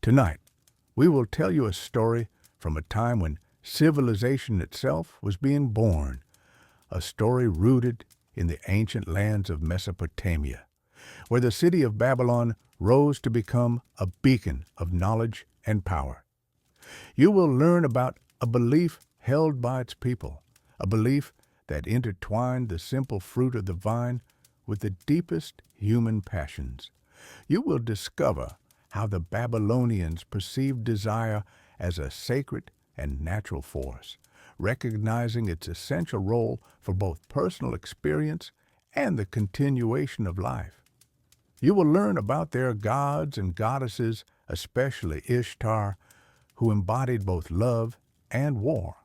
Tonight, we will tell you a story from a time when civilization itself was being born, a story rooted in the ancient lands of Mesopotamia, where the city of Babylon rose to become a beacon of knowledge and power. You will learn about a belief held by its people, a belief that intertwined the simple fruit of the vine with the deepest human passions. You will discover how the Babylonians perceived desire as a sacred and natural force, recognizing its essential role for both personal experience and the continuation of life. You will learn about their gods and goddesses, especially Ishtar, who embodied both love and war.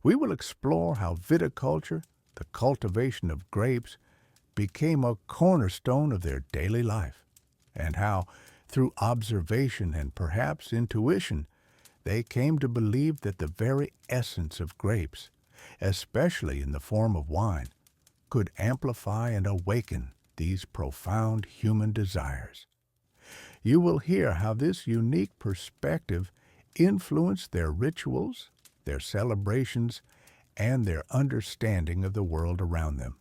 We will explore how viticulture, the cultivation of grapes, became a cornerstone of their daily life, and how, through observation and perhaps intuition, they came to believe that the very essence of grapes, especially in the form of wine, could amplify and awaken these profound human desires. You will hear how this unique perspective influenced their rituals, their celebrations, and their understanding of the world around them.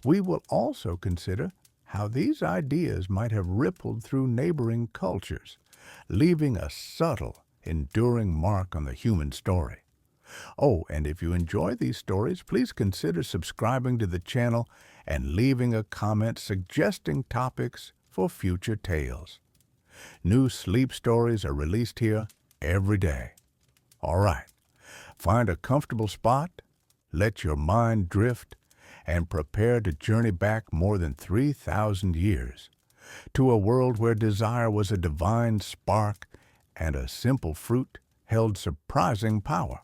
We will also consider how these ideas might have rippled through neighboring cultures, leaving a subtle, enduring mark on the human story. Oh, and if you enjoy these stories, please consider subscribing to the channel and leaving a comment suggesting topics for future tales. New sleep stories are released here every day. All right, find a comfortable spot, let your mind drift, and prepare to journey back more than 3,000 years to a world where desire was a divine spark and a simple fruit held surprising power.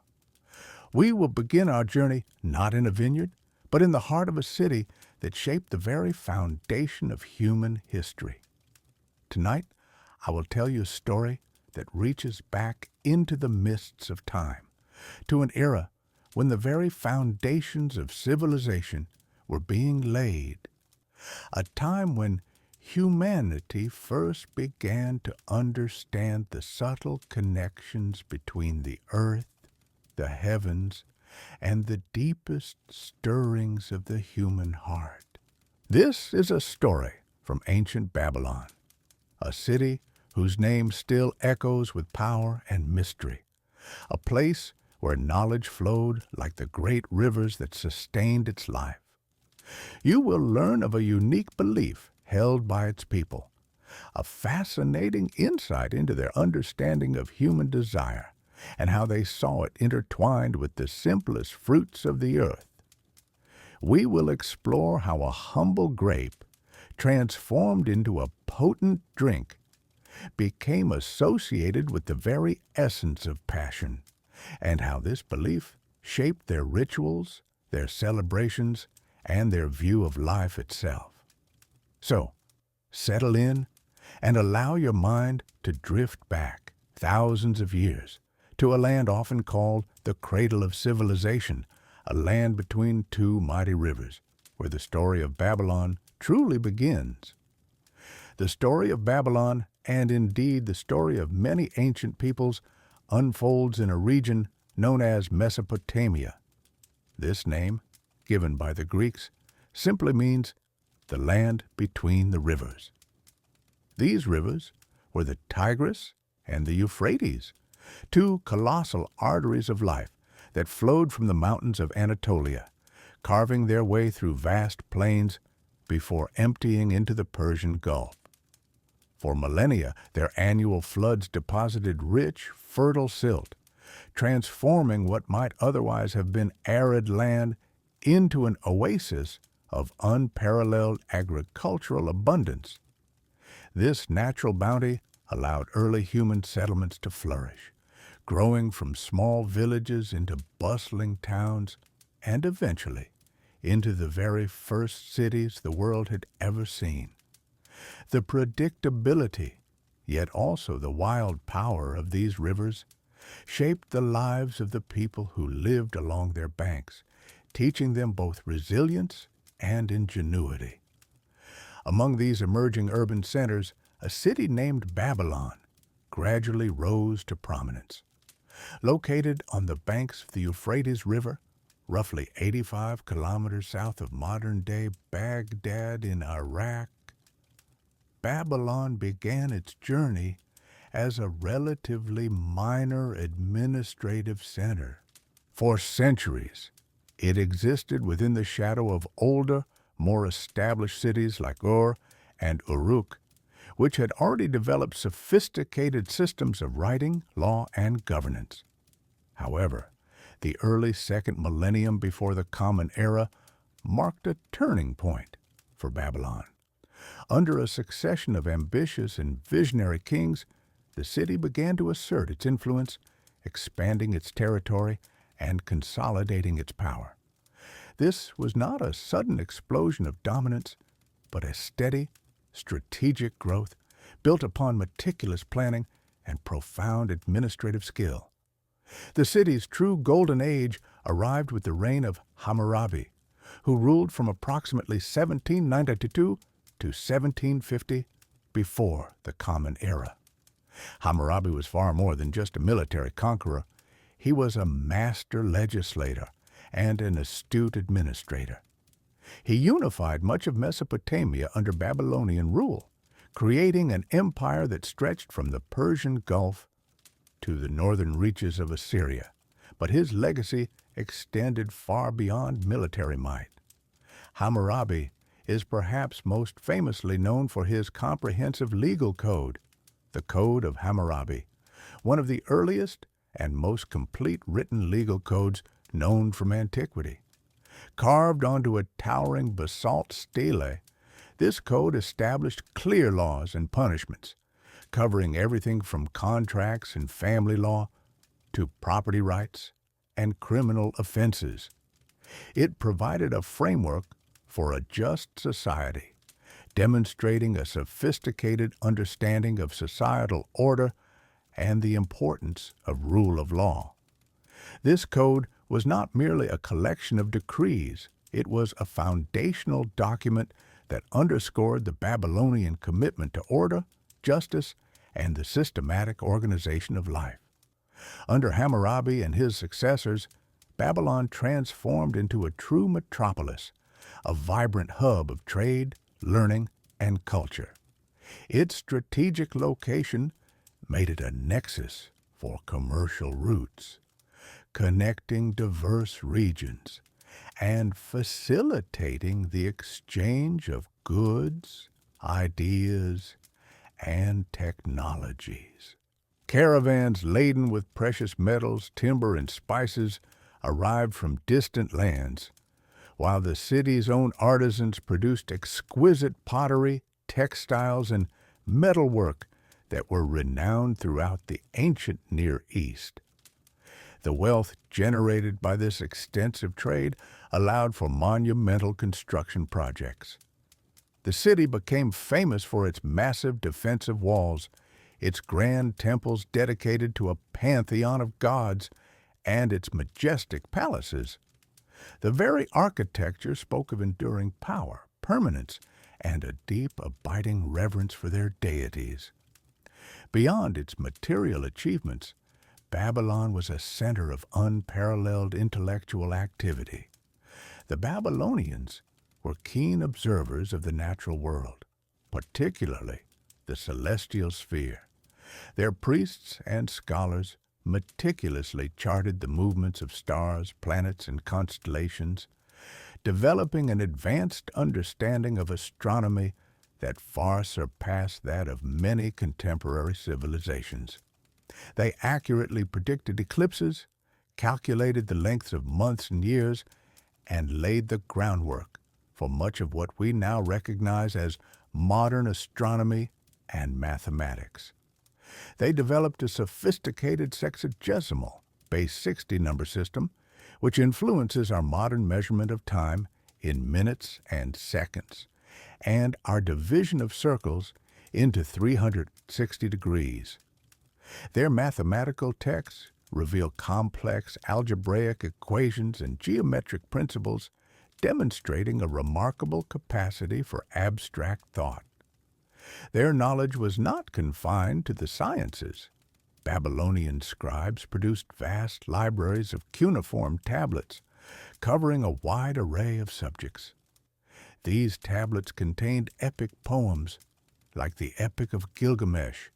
We will begin our journey not in a vineyard, but in the heart of a city that shaped the very foundation of human history. Tonight, I will tell you a story that reaches back into the mists of time, to an era when the very foundations of civilization were being laid, a time when humanity first began to understand the subtle connections between the earth, the heavens, and the deepest stirrings of the human heart. This is a story from ancient Babylon, a city whose name still echoes with power and mystery, a place where knowledge flowed like the great rivers that sustained its life. You will learn of a unique belief held by its people, a fascinating insight into their understanding of human desire and how they saw it intertwined with the simplest fruits of the earth. We will explore how a humble grape, transformed into a potent drink, became associated with the very essence of passion, and how this belief shaped their rituals, their celebrations, and their view of life itself. So, settle in and allow your mind to drift back thousands of years to a land often called the cradle of civilization, a land between two mighty rivers, where the story of Babylon truly begins. The story of Babylon, and indeed the story of many ancient peoples, unfolds in a region known as Mesopotamia. This name, given by the Greeks, simply means the land between the rivers. These rivers were the Tigris and the Euphrates, two colossal arteries of life that flowed from the mountains of Anatolia, carving their way through vast plains before emptying into the Persian Gulf. For millennia, their annual floods deposited rich, fertile silt, transforming what might otherwise have been arid land into an oasis of unparalleled agricultural abundance. This natural bounty allowed early human settlements to flourish, growing from small villages into bustling towns and eventually into the very first cities the world had ever seen. The predictability, yet also the wild power of these rivers, shaped the lives of the people who lived along their banks, teaching them both resilience and ingenuity. Among these emerging urban centers, a city named Babylon, gradually rose to prominence. Located on the banks of the Euphrates River, roughly 85 kilometers south of modern-day Baghdad in Iraq, Babylon began its journey as a relatively minor administrative center. For centuries, it existed within the shadow of older, more established cities like Ur and Uruk, which had already developed sophisticated systems of writing, law, and governance. However, the early second millennium before the Common Era marked a turning point for Babylon. Under a succession of ambitious and visionary kings, the city began to assert its influence, expanding its territory and consolidating its power. This was not a sudden explosion of dominance, but a steady, strategic growth built upon meticulous planning and profound administrative skill. The city's true golden age arrived with the reign of Hammurabi, who ruled from approximately 1792 to 1750 before the Common Era. Hammurabi was far more than just a military conqueror. He was a master legislator and an astute administrator. He unified much of Mesopotamia under Babylonian rule, creating an empire that stretched from the Persian Gulf to the northern reaches of Assyria, but his legacy extended far beyond military might. Hammurabi is perhaps most famously known for his comprehensive legal code, the Code of Hammurabi, one of the earliest and most complete written legal codes known from antiquity. Carved onto a towering basalt stele, this code established clear laws and punishments, covering everything from contracts and family law to property rights and criminal offenses. It provided a framework for a just society, demonstrating a sophisticated understanding of societal order and the importance of rule of law. This code was not merely a collection of decrees, it was a foundational document that underscored the Babylonian commitment to order, justice, and the systematic organization of life. Under Hammurabi and his successors, Babylon transformed into a true metropolis, a vibrant hub of trade, learning, and culture. Its strategic location made it a nexus for commercial routes, connecting diverse regions and facilitating the exchange of goods, ideas, and technologies. Caravans laden with precious metals, timber, and spices arrived from distant lands, while the city's own artisans produced exquisite pottery, textiles, and metalwork that were renowned throughout the ancient Near East. The wealth generated by this extensive trade allowed for monumental construction projects. The city became famous for its massive defensive walls, its grand temples dedicated to a pantheon of gods, and its majestic palaces. The very architecture spoke of enduring power, permanence, and a deep, abiding reverence for their deities. Beyond its material achievements, Babylon was a center of unparalleled intellectual activity. The Babylonians were keen observers of the natural world, particularly the celestial sphere. Their priests and scholars meticulously charted the movements of stars, planets, and constellations, developing an advanced understanding of astronomy that far surpassed that of many contemporary civilizations. They accurately predicted eclipses, calculated the lengths of months and years, and laid the groundwork for much of what we now recognize as modern astronomy and mathematics. They developed a sophisticated sexagesimal, base 60 number system, which influences our modern measurement of time in minutes and seconds, and our division of circles into 360 degrees. Their mathematical texts reveal complex algebraic equations and geometric principles, demonstrating a remarkable capacity for abstract thought. Their knowledge was not confined to the sciences. Babylonian scribes produced vast libraries of cuneiform tablets, covering a wide array of subjects. These tablets contained epic poems, like the Epic of Gilgamesh,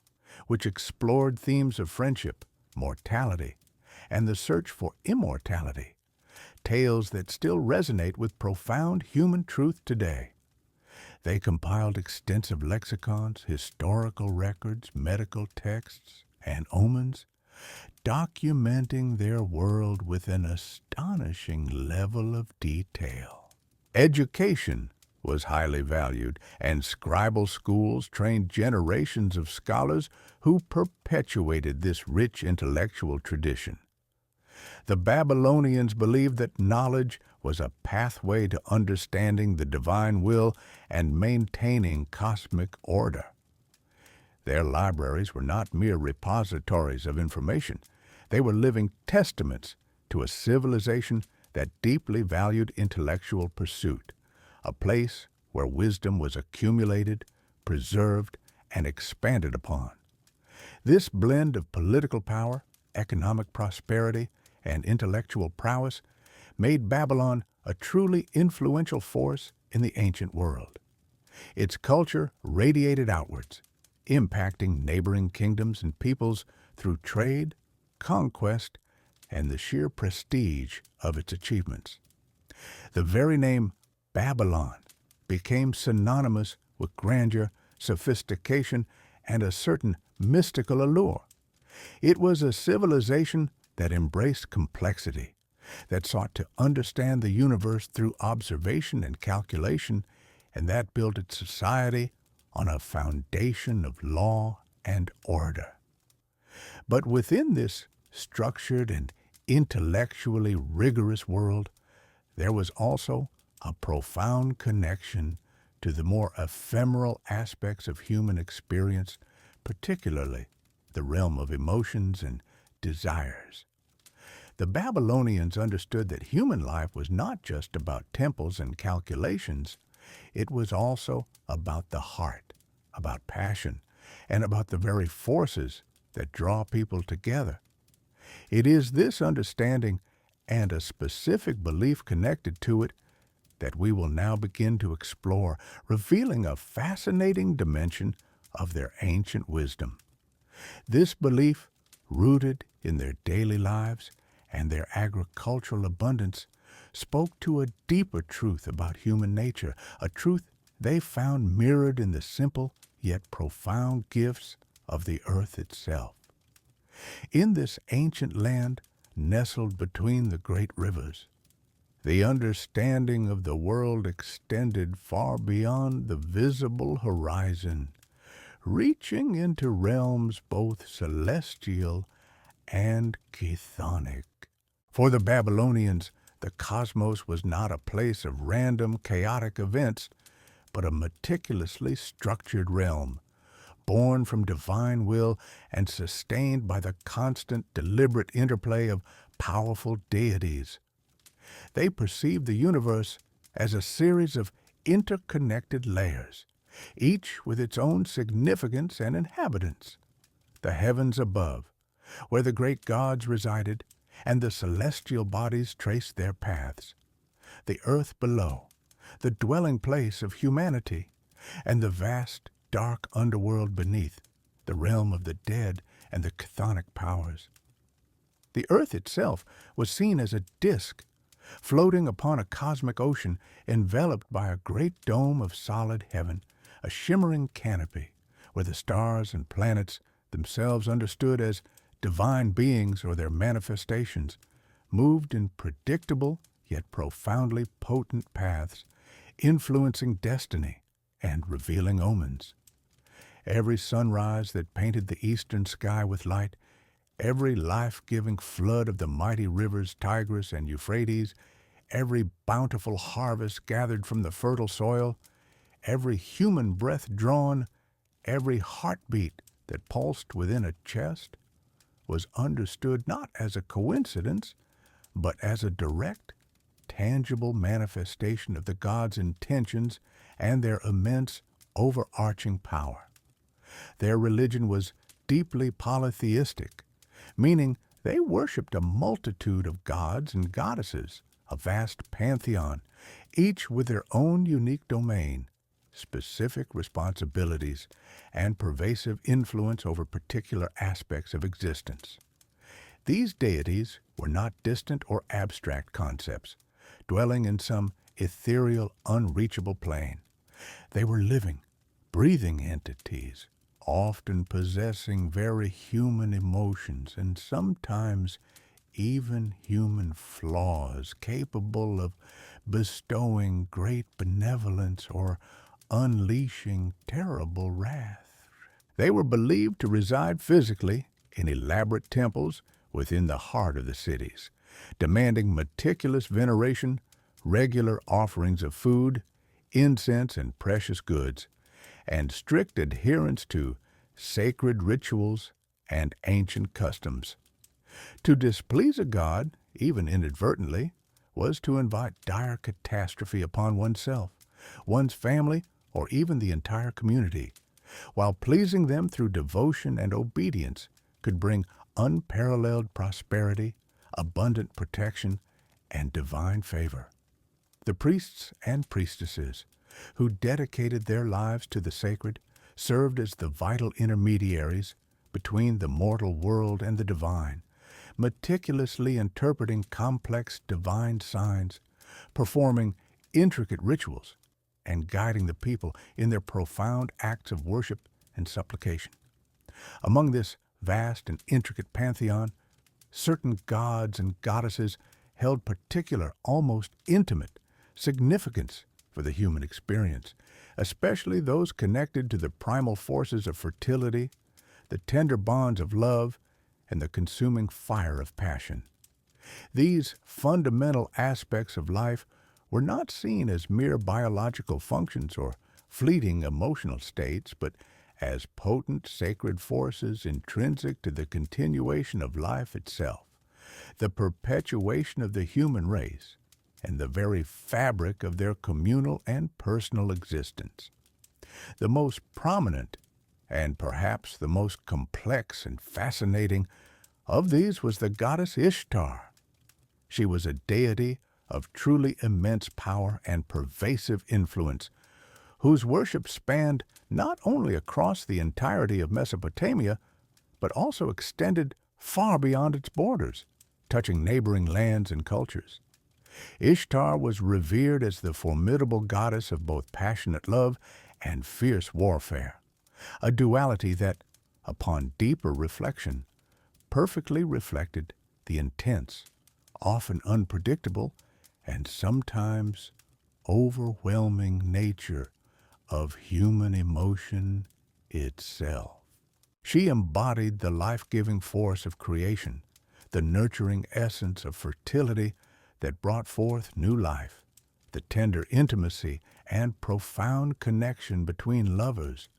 which explored themes of friendship, mortality, and the search for immortality, tales that still resonate with profound human truth today. They compiled extensive lexicons, historical records, medical texts, and omens, documenting their world with an astonishing level of detail. Education was highly valued, and scribal schools trained generations of scholars who perpetuated this rich intellectual tradition. The Babylonians believed that knowledge was a pathway to understanding the divine will and maintaining cosmic order. Their libraries were not mere repositories of information. They were living testaments to a civilization that deeply valued intellectual pursuit, a place where wisdom was accumulated, preserved, and expanded upon. This blend of political power, economic prosperity, and intellectual prowess made Babylon a truly influential force in the ancient world. Its culture radiated outwards, impacting neighboring kingdoms and peoples through trade, conquest, and the sheer prestige of its achievements. The very name Babylon became synonymous with grandeur, sophistication, and a certain mystical allure. It was a civilization that embraced complexity, that sought to understand the universe through observation and calculation, and that built its society on a foundation of law and order. But within this structured and intellectually rigorous world, there was also a profound connection to the more ephemeral aspects of human experience, particularly the realm of emotions and desires. The Babylonians understood that human life was not just about temples and calculations. It was also about the heart, about passion, and about the very forces that draw people together. It is this understanding and a specific belief connected to it that we will now begin to explore, revealing a fascinating dimension of their ancient wisdom. This belief, rooted in their daily lives and their agricultural abundance, spoke to a deeper truth about human nature, a truth they found mirrored in the simple yet profound gifts of the earth itself. In this ancient land, nestled between the great rivers, the understanding of the world extended far beyond the visible horizon, reaching into realms both celestial and chthonic. For the Babylonians, the cosmos was not a place of random, chaotic events, but a meticulously structured realm, born from divine will and sustained by the constant, deliberate interplay of powerful deities. They perceived the universe as a series of interconnected layers, each with its own significance and inhabitants. The heavens above, where the great gods resided, and the celestial bodies traced their paths. The earth below, the dwelling place of humanity, and the vast, dark underworld beneath, the realm of the dead and the chthonic powers. The earth itself was seen as a disk, floating upon a cosmic ocean enveloped by a great dome of solid heaven, a shimmering canopy, where the stars and planets, themselves understood as divine beings or their manifestations, moved in predictable yet profoundly potent paths, influencing destiny and revealing omens. Every sunrise that painted the eastern sky with light, every life-giving flood of the mighty rivers Tigris and Euphrates, every bountiful harvest gathered from the fertile soil, every human breath drawn, every heartbeat that pulsed within a chest, was understood not as a coincidence, but as a direct, tangible manifestation of the gods' intentions and their immense, overarching power. Their religion was deeply polytheistic, meaning they worshipped a multitude of gods and goddesses, a vast pantheon, each with their own unique domain, specific responsibilities, and pervasive influence over particular aspects of existence. These deities were not distant or abstract concepts, dwelling in some ethereal, unreachable plane. They were living, breathing entities, often possessing very human emotions and sometimes even human flaws, capable of bestowing great benevolence or unleashing terrible wrath. They were believed to reside physically in elaborate temples within the heart of the cities, demanding meticulous veneration, regular offerings of food, incense, and precious goods, and strict adherence to sacred rituals and ancient customs. To displease a god, even inadvertently, was to invite dire catastrophe upon oneself, one's family, or even the entire community, while pleasing them through devotion and obedience could bring unparalleled prosperity, abundant protection, and divine favor. The priests and priestesses, who dedicated their lives to the sacred, served as the vital intermediaries between the mortal world and the divine, meticulously interpreting complex divine signs, performing intricate rituals, and guiding the people in their profound acts of worship and supplication. Among this vast and intricate pantheon, certain gods and goddesses held particular, almost intimate, significance for the human experience, especially those connected to the primal forces of fertility, the tender bonds of love, and the consuming fire of passion. These fundamental aspects of life were not seen as mere biological functions or fleeting emotional states, but as potent sacred forces intrinsic to the continuation of life itself, the perpetuation of the human race, and the very fabric of their communal and personal existence. The most prominent, and perhaps the most complex and fascinating, of these was the goddess Ishtar. She was a deity of truly immense power and pervasive influence, whose worship spanned not only across the entirety of Mesopotamia, but also extended far beyond its borders, touching neighboring lands and cultures. Ishtar was revered as the formidable goddess of both passionate love and fierce warfare, a duality that, upon deeper reflection, perfectly reflected the intense, often unpredictable, and sometimes overwhelming nature of human emotion itself. She embodied the life-giving force of creation, the nurturing essence of fertility that brought forth new life, the tender intimacy and profound connection between lovers,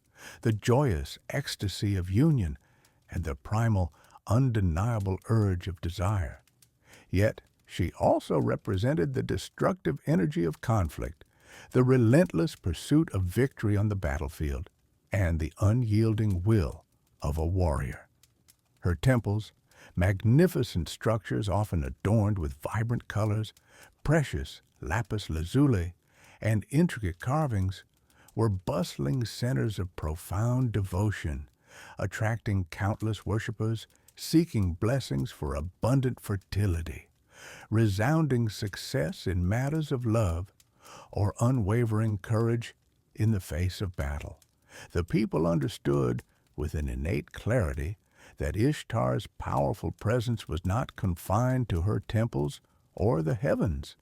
the joyous ecstasy of union, and the primal, undeniable urge of desire. Yet she also represented the destructive energy of conflict, the relentless pursuit of victory on the battlefield, and the unyielding will of a warrior. Her temples, magnificent structures often adorned with vibrant colors, precious lapis lazuli, and intricate carvings, were bustling centers of profound devotion, attracting countless worshippers seeking blessings for abundant fertility, resounding success in matters of love, or unwavering courage in the face of battle. The people understood with an innate clarity that Ishtar's powerful presence was not confined to her temples or the heavens.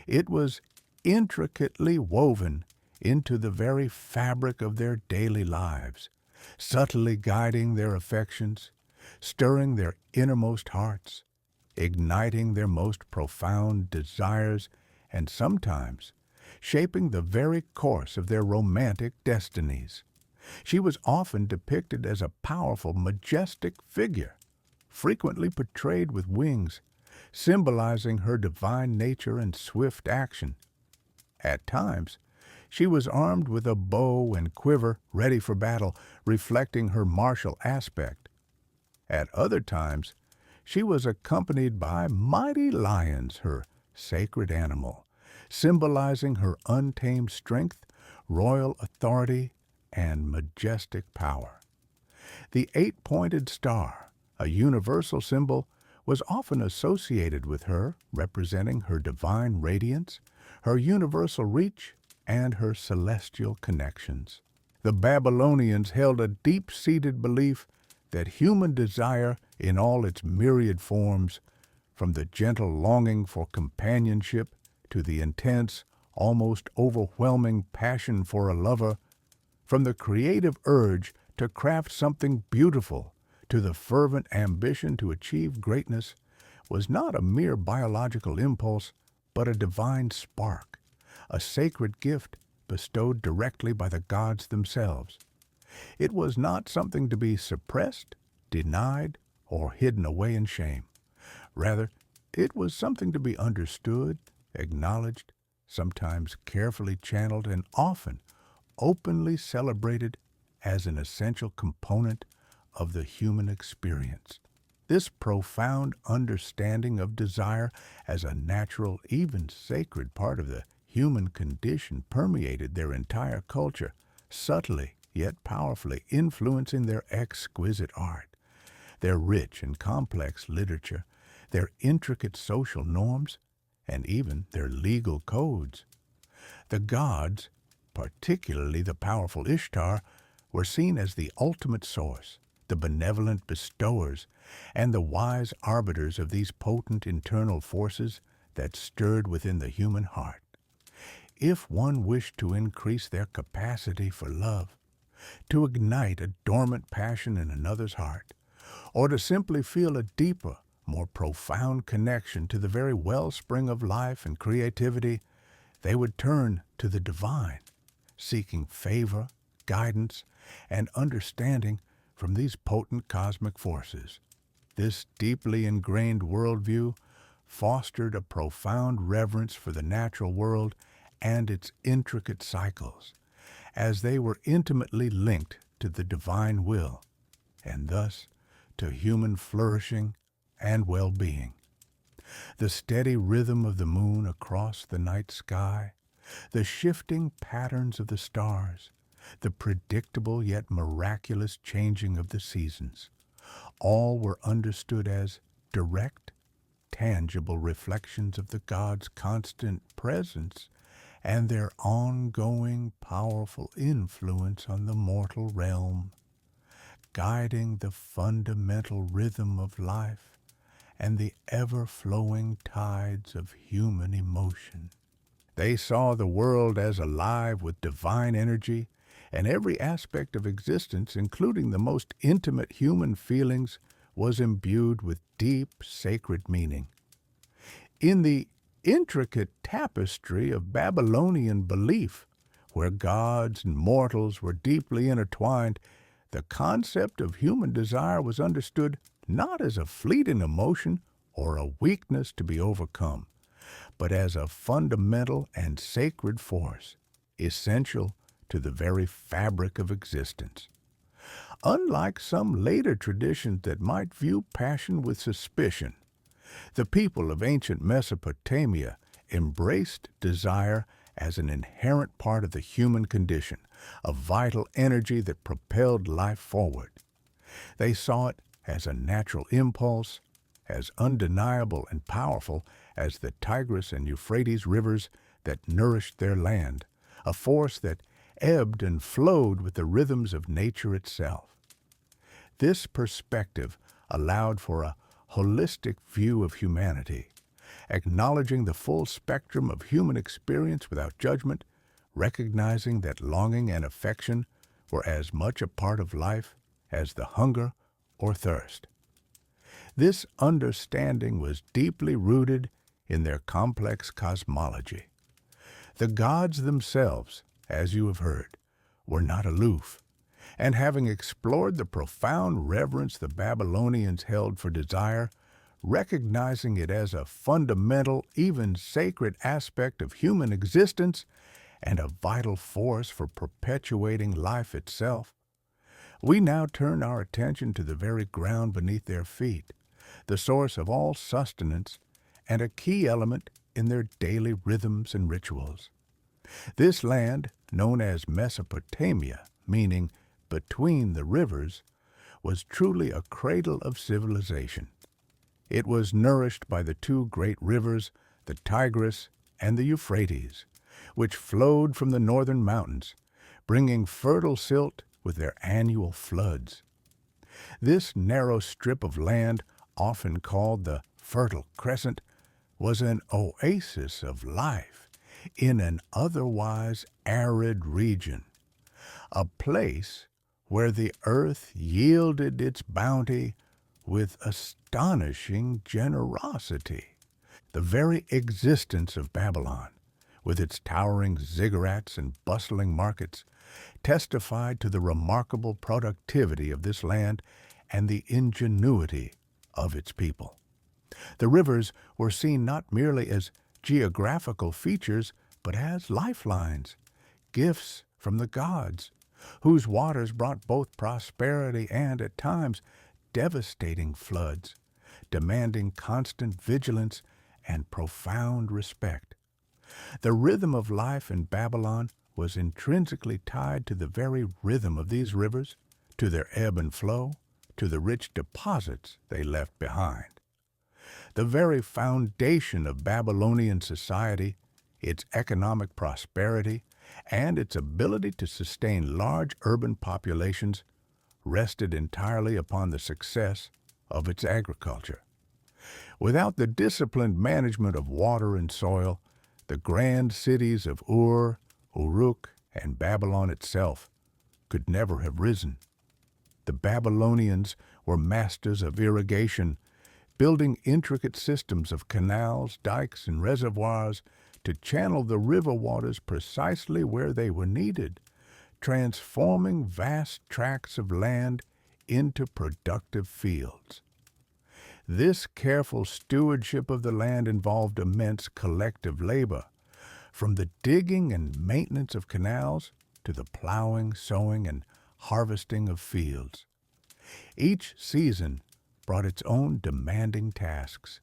It was intricately woven into the very fabric of their daily lives, subtly guiding their affections, stirring their innermost hearts, igniting their most profound desires, and sometimes shaping the very course of their romantic destinies. She was often depicted as a powerful, majestic figure, frequently portrayed with wings, symbolizing her divine nature and swift action. At times, She was armed with a bow and quiver ready for battle, reflecting her martial aspect. At other times, she was accompanied by mighty lions, her sacred animal, symbolizing her untamed strength, royal authority, and majestic power. The eight-pointed star, a universal symbol, was often associated with her, representing her divine radiance, her universal reach, and her celestial connections. The Babylonians held a deep-seated belief that human desire in all its myriad forms, from the gentle longing for companionship to the intense, almost overwhelming passion for a lover, from the creative urge to craft something beautiful to the fervent ambition to achieve greatness, was not a mere biological impulse, but a divine spark, a sacred gift bestowed directly by the gods themselves. It was not something to be suppressed, denied, or hidden away in shame. Rather, it was something to be understood, acknowledged, sometimes carefully channeled, and often openly celebrated as an essential component of the human experience. This profound understanding of desire as a natural, even sacred part of the human condition permeated their entire culture, subtly yet powerfully influencing their exquisite art, their rich and complex literature, their intricate social norms, and even their legal codes. The gods, particularly the powerful Ishtar, were seen as the ultimate source, the benevolent bestowers, and the wise arbiters of these potent internal forces that stirred within the human heart. If one wished to increase their capacity for love, to ignite a dormant passion in another's heart, or to simply feel a deeper, more profound connection to the very wellspring of life and creativity, they would turn to the divine, seeking favor, guidance, and understanding from these potent cosmic forces. This deeply ingrained worldview fostered a profound reverence for the natural world and its intricate cycles, as they were intimately linked to the divine will, and thus to human flourishing and well-being. The steady rhythm of the moon across the night sky, the shifting patterns of the stars, the predictable yet miraculous changing of the seasons, all were understood as direct, tangible reflections of the gods' constant presence and their ongoing, powerful influence on the mortal realm, guiding the fundamental rhythm of life and the ever-flowing tides of human emotion. They saw the world as alive with divine energy, and every aspect of existence, including the most intimate human feelings, was imbued with deep, sacred meaning. In the intricate tapestry of Babylonian belief, where gods and mortals were deeply intertwined, the concept of human desire was understood not as a fleeting emotion or a weakness to be overcome, but as a fundamental and sacred force, essential to the very fabric of existence. Unlike some later traditions that might view passion with suspicion, the people of ancient Mesopotamia embraced desire as an inherent part of the human condition, a vital energy that propelled life forward. They saw it as a natural impulse, as undeniable and powerful as the Tigris and Euphrates rivers that nourished their land, a force that ebbed and flowed with the rhythms of nature itself. This perspective allowed for a holistic view of humanity, acknowledging the full spectrum of human experience without judgment, recognizing that longing and affection were as much a part of life as the hunger or thirst. This understanding was deeply rooted in their complex cosmology. The gods themselves, as you have heard, were not aloof, and having explored the profound reverence the Babylonians held for desire, recognizing it as a fundamental, even sacred aspect of human existence, and a vital force for perpetuating life itself, we now turn our attention to the very ground beneath their feet, the source of all sustenance and a key element in their daily rhythms and rituals. This land, known as Mesopotamia, meaning between the rivers, was truly a cradle of civilization. It was nourished by the two great rivers, the Tigris and the Euphrates, which flowed from the northern mountains, bringing fertile silt with their annual floods. This narrow strip of land, often called the Fertile Crescent, was an oasis of life in an otherwise arid region, a place where the earth yielded its bounty with astonishing generosity. The very existence of Babylon, with its towering ziggurats and bustling markets, testified to the remarkable productivity of this land and the ingenuity of its people. The rivers were seen not merely as geographical features, but as lifelines, gifts from the gods, whose waters brought both prosperity and, at times, devastating floods, demanding constant vigilance and profound respect. The rhythm of life in Babylon was intrinsically tied to the very rhythm of these rivers, to their ebb and flow, to the rich deposits they left behind. The very foundation of Babylonian society, its economic prosperity, and its ability to sustain large urban populations, rested entirely upon the success of its agriculture. Without the disciplined management of water and soil, the grand cities of Ur, Uruk, and Babylon itself could never have risen. The Babylonians were masters of irrigation, building intricate systems of canals, dikes, and reservoirs to channel the river waters precisely where they were needed, transforming vast tracts of land into productive fields. This careful stewardship of the land involved immense collective labor, from the digging and maintenance of canals to the plowing, sowing, and harvesting of fields. Each season brought its own demanding tasks,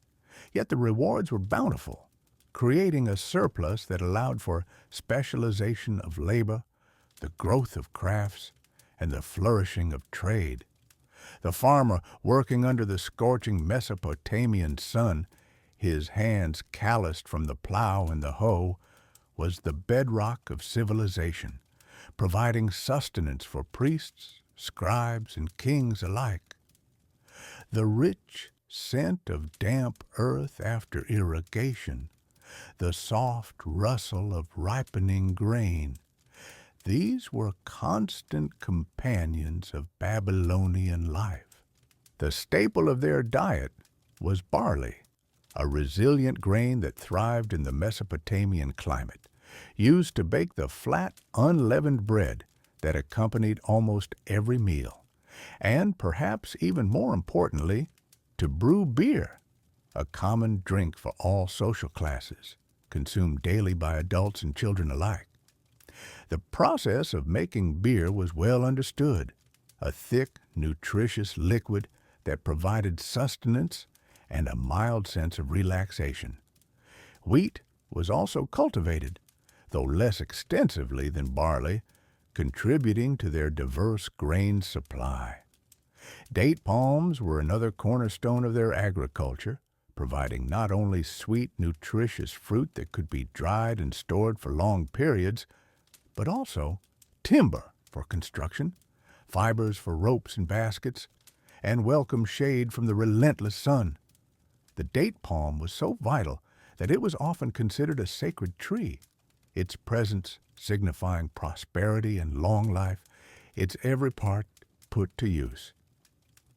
yet the rewards were bountiful, creating a surplus that allowed for specialization of labor, the growth of crafts, and the flourishing of trade. The farmer, working under the scorching Mesopotamian sun, his hands calloused from the plow and the hoe, was the bedrock of civilization, providing sustenance for priests, scribes, and kings alike. The rich scent of damp earth after irrigation, the soft rustle of ripening grain, these were constant companions of Babylonian life. The staple of their diet was barley, a resilient grain that thrived in the Mesopotamian climate, used to bake the flat, unleavened bread that accompanied almost every meal, and perhaps even more importantly, to brew beer, a common drink for all social classes, consumed daily by adults and children alike. The process of making beer was well understood, a thick, nutritious liquid that provided sustenance and a mild sense of relaxation. Wheat was also cultivated, though less extensively than barley, contributing to their diverse grain supply. Date palms were another cornerstone of their agriculture, providing not only sweet, nutritious fruit that could be dried and stored for long periods, but also timber for construction, fibers for ropes and baskets, and welcome shade from the relentless sun. The date palm was so vital that it was often considered a sacred tree, its presence signifying prosperity and long life, its every part put to use.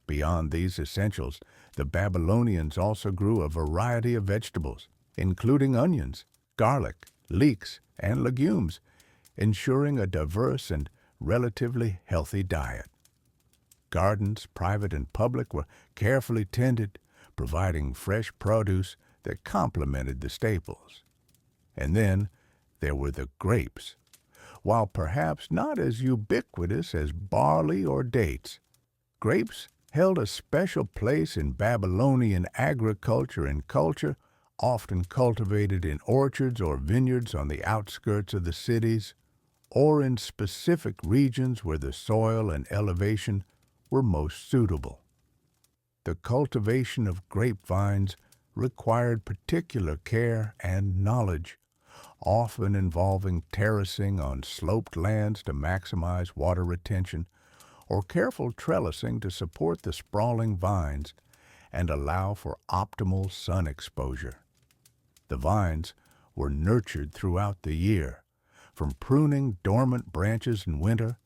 Beyond these essentials, the Babylonians also grew a variety of vegetables, including onions, garlic, leeks, and legumes, ensuring a diverse and relatively healthy diet. Gardens, private and public, were carefully tended, providing fresh produce that complemented the staples. And then there were the grapes. While perhaps not as ubiquitous as barley or dates, grapes held a special place in Babylonian agriculture and culture, often cultivated in orchards or vineyards on the outskirts of the cities, or in specific regions where the soil and elevation were most suitable. The cultivation of grapevines required particular care and knowledge, often involving terracing on sloped lands to maximize water retention, or careful trellising to support the sprawling vines and allow for optimal sun exposure. The vines were nurtured throughout the year, from pruning dormant branches in winter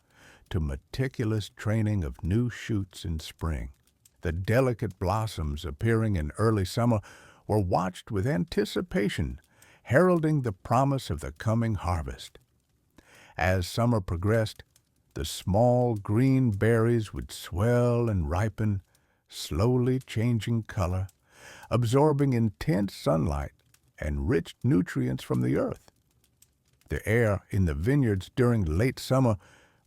to meticulous training of new shoots in spring. The delicate blossoms appearing in early summer were watched with anticipation, heralding the promise of the coming harvest. As summer progressed, the small green berries would swell and ripen, slowly changing color, absorbing intense sunlight and rich nutrients from the earth. The air in the vineyards during late summer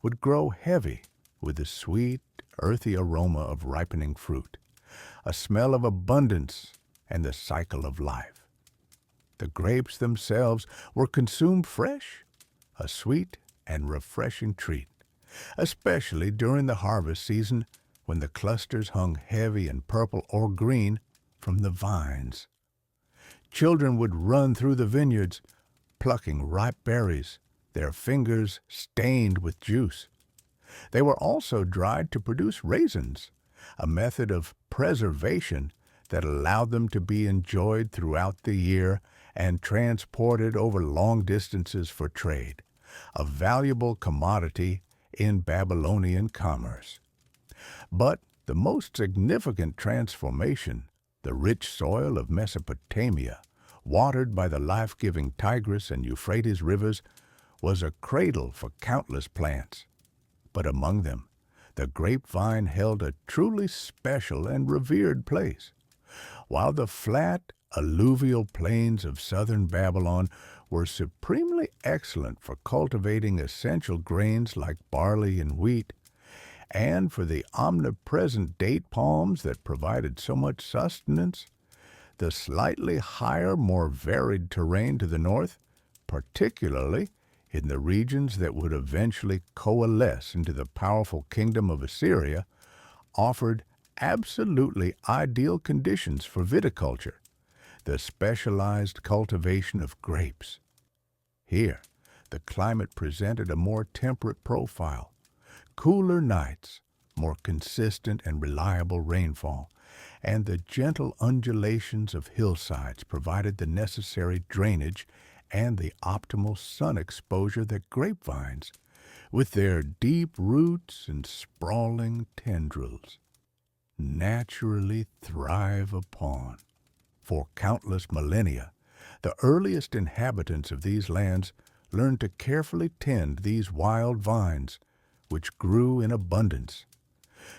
would grow heavy with the sweet, earthy aroma of ripening fruit, a smell of abundance and the cycle of life. The grapes themselves were consumed fresh, a sweet and refreshing treat, especially during the harvest season when the clusters hung heavy and purple or green from the vines. Children would run through the vineyards, plucking ripe berries, their fingers stained with juice. They were also dried to produce raisins, a method of preservation that allowed them to be enjoyed throughout the year and transported over long distances for trade, a valuable commodity in Babylonian commerce. But the most significant transformation, the rich soil of Mesopotamia, watered by the life-giving Tigris and Euphrates rivers, was a cradle for countless plants. But among them, the grapevine held a truly special and revered place. While the flat, alluvial plains of southern Babylon were supremely excellent for cultivating essential grains like barley and wheat, and for the omnipresent date palms that provided so much sustenance, the slightly higher, more varied terrain to the north, particularly in the regions that would eventually coalesce into the powerful kingdom of Assyria, offered absolutely ideal conditions for viticulture, the specialized cultivation of grapes. Here, the climate presented a more temperate profile, cooler nights, more consistent and reliable rainfall, and the gentle undulations of hillsides provided the necessary drainage and the optimal sun exposure that grapevines, with their deep roots and sprawling tendrils, naturally thrive upon. For countless millennia, the earliest inhabitants of these lands learned to carefully tend these wild vines, which grew in abundance.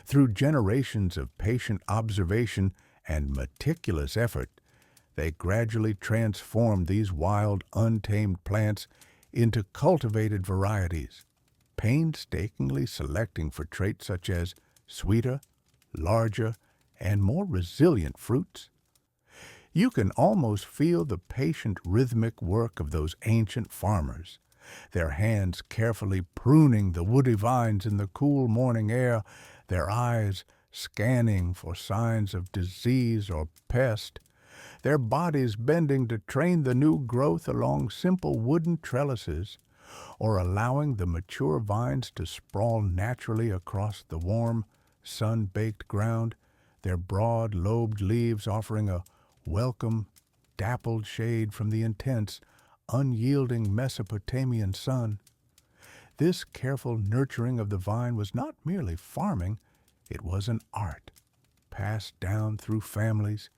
Through generations of patient observation and meticulous effort, they gradually transformed these wild, untamed plants into cultivated varieties, painstakingly selecting for traits such as sweeter, larger, and more resilient fruits. You can almost feel the patient rhythmic work of those ancient farmers, their hands carefully pruning the woody vines in the cool morning air, their eyes scanning for signs of disease or pest, their bodies bending to train the new growth along simple wooden trellises, or allowing the mature vines to sprawl naturally across the warm, sun-baked ground, their broad-lobed leaves offering a welcome, dappled shade from the intense, unyielding Mesopotamian sun. This careful nurturing of the vine was not merely farming, it was an art, passed down through families,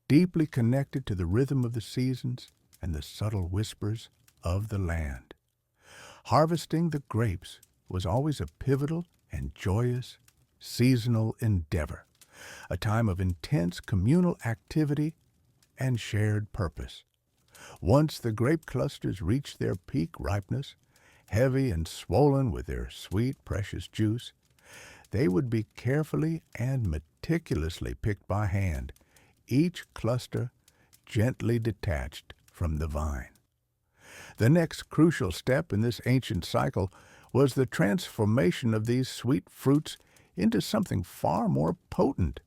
deeply connected to the rhythm of the seasons and the subtle whispers of the land. Harvesting the grapes was always a pivotal and joyous seasonal endeavor, a time of intense communal activity and shared purpose. Once the grape clusters reached their peak ripeness, heavy and swollen with their sweet, precious juice, they would be carefully and meticulously picked by hand, each cluster gently detached from the vine. The next crucial step in this ancient cycle was the transformation of these sweet fruits into something far more potent,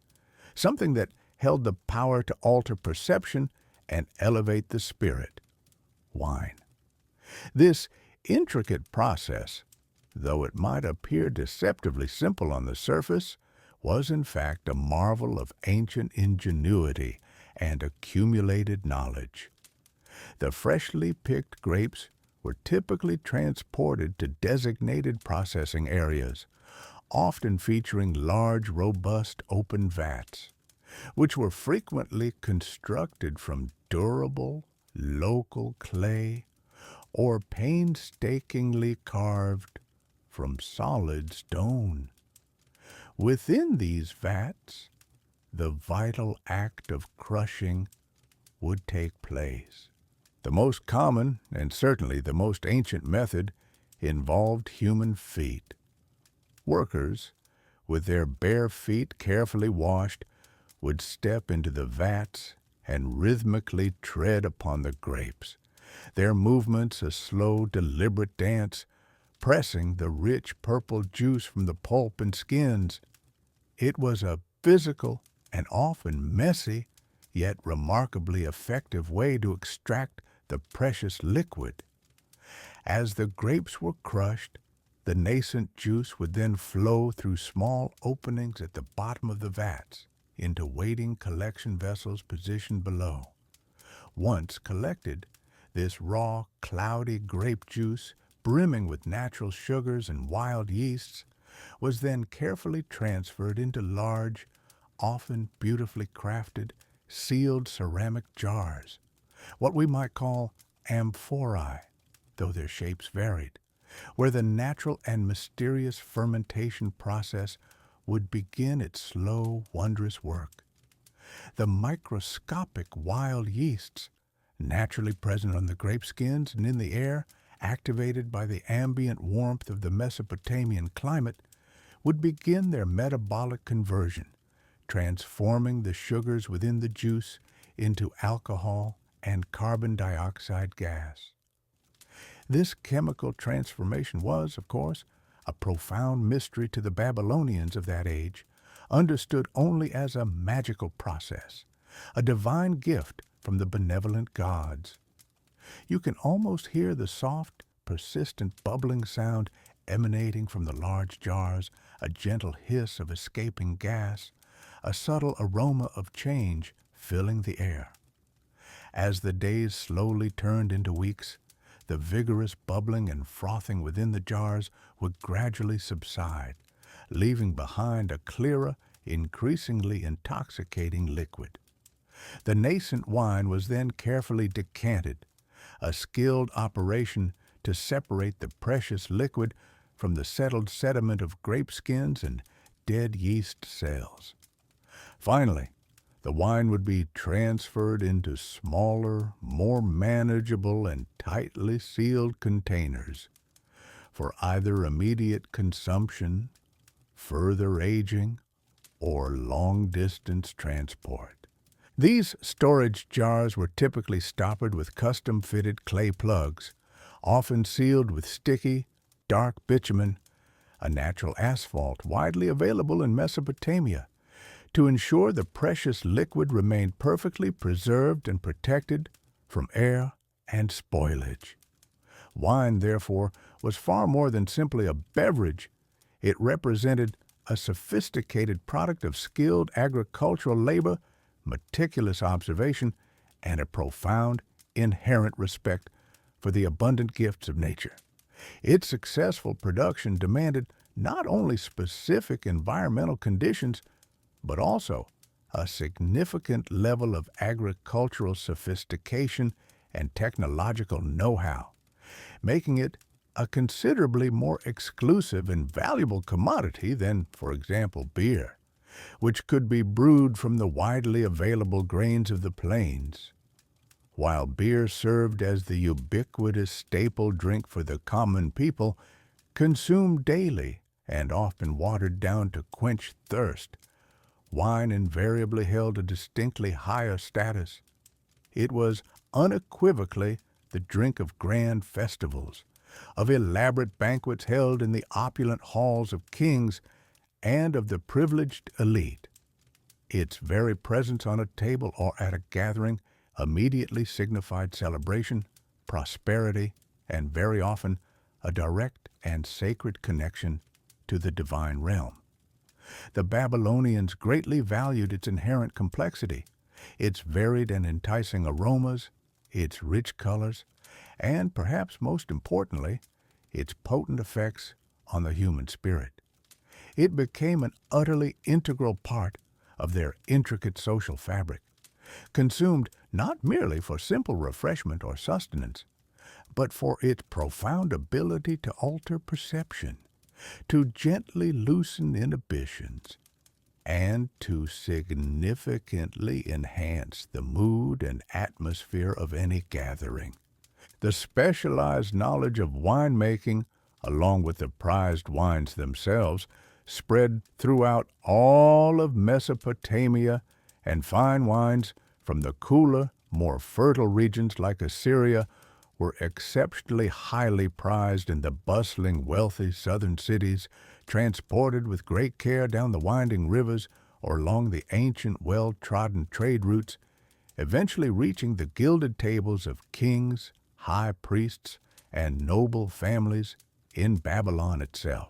something that held the power to alter perception and elevate the spirit: wine. This intricate process, though it might appear deceptively simple on the surface, was in fact a marvel of ancient ingenuity and accumulated knowledge. The freshly picked grapes were typically transported to designated processing areas, often featuring large, robust, open vats, which were frequently constructed from durable, local clay or painstakingly carved from solid stone. Within these vats, the vital act of crushing would take place. The most common, and certainly the most ancient method, involved human feet. Workers, with their bare feet carefully washed, would step into the vats and rhythmically tread upon the grapes, their movements a slow, deliberate dance, pressing the rich purple juice from the pulp and skins. It was a physical and often messy, yet remarkably effective way to extract the precious liquid. As the grapes were crushed, the nascent juice would then flow through small openings at the bottom of the vats into waiting collection vessels positioned below. Once collected, this raw, cloudy grape juice, brimming with natural sugars and wild yeasts, was then carefully transferred into large, often beautifully crafted, sealed ceramic jars, what we might call amphorae, though their shapes varied, where the natural and mysterious fermentation process would begin its slow, wondrous work. The microscopic wild yeasts, naturally present on the grape skins and in the air, activated by the ambient warmth of the Mesopotamian climate, would begin their metabolic conversion, transforming the sugars within the juice into alcohol and carbon dioxide gas. This chemical transformation was, of course, a profound mystery to the Babylonians of that age, understood only as a magical process, a divine gift from the benevolent gods. You can almost hear the soft, persistent bubbling sound emanating from the large jars, a gentle hiss of escaping gas, a subtle aroma of change filling the air. As the days slowly turned into weeks, the vigorous bubbling and frothing within the jars would gradually subside, leaving behind a clearer, increasingly intoxicating liquid. The nascent wine was then carefully decanted, a skilled operation to separate the precious liquid from the settled sediment of grape skins and dead yeast cells. Finally, the wine would be transferred into smaller, more manageable and tightly sealed containers for either immediate consumption, further aging, or long-distance transport. These storage jars were typically stoppered with custom-fitted clay plugs, often sealed with sticky, dark bitumen, a natural asphalt widely available in Mesopotamia, to ensure the precious liquid remained perfectly preserved and protected from air and spoilage. Wine, therefore, was far more than simply a beverage. It represented a sophisticated product of skilled agricultural labor, meticulous observation, and a profound, inherent respect for the abundant gifts of nature. Its successful production demanded not only specific environmental conditions, but also a significant level of agricultural sophistication and technological know-how, making it a considerably more exclusive and valuable commodity than, for example, beer, which could be brewed from the widely available grains of the plains. While beer served as the ubiquitous staple drink for the common people, consumed daily and often watered down to quench thirst, wine invariably held a distinctly higher status. It was unequivocally the drink of grand festivals, of elaborate banquets held in the opulent halls of kings, and of the privileged elite. Its very presence on a table or at a gathering immediately signified celebration, prosperity, and very often a direct and sacred connection to the divine realm. The Babylonians greatly valued its inherent complexity, its varied and enticing aromas, its rich colors, and perhaps most importantly, its potent effects on the human spirit. It became an utterly integral part of their intricate social fabric, consumed not merely for simple refreshment or sustenance, but for its profound ability to alter perception, to gently loosen inhibitions, and to significantly enhance the mood and atmosphere of any gathering. The specialized knowledge of winemaking, along with the prized wines themselves, spread throughout all of Mesopotamia, and fine wines from the cooler, more fertile regions like Assyria were exceptionally highly prized in the bustling, wealthy southern cities, transported with great care down the winding rivers or along the ancient, well-trodden trade routes, eventually reaching the gilded tables of kings, high priests, and noble families in Babylon itself.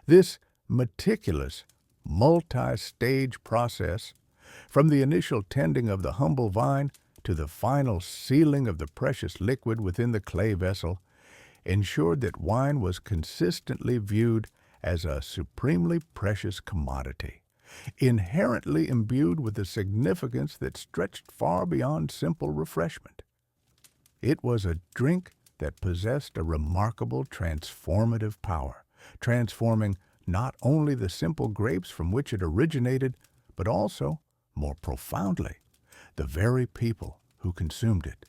This meticulous, multi-stage process, from the initial tending of the humble vine to the final sealing of the precious liquid within the clay vessel, ensured that wine was consistently viewed as a supremely precious commodity, inherently imbued with a significance that stretched far beyond simple refreshment. It was a drink that possessed a remarkable transformative power, transforming not only the simple grapes from which it originated, but also, more profoundly, the very people who consumed it.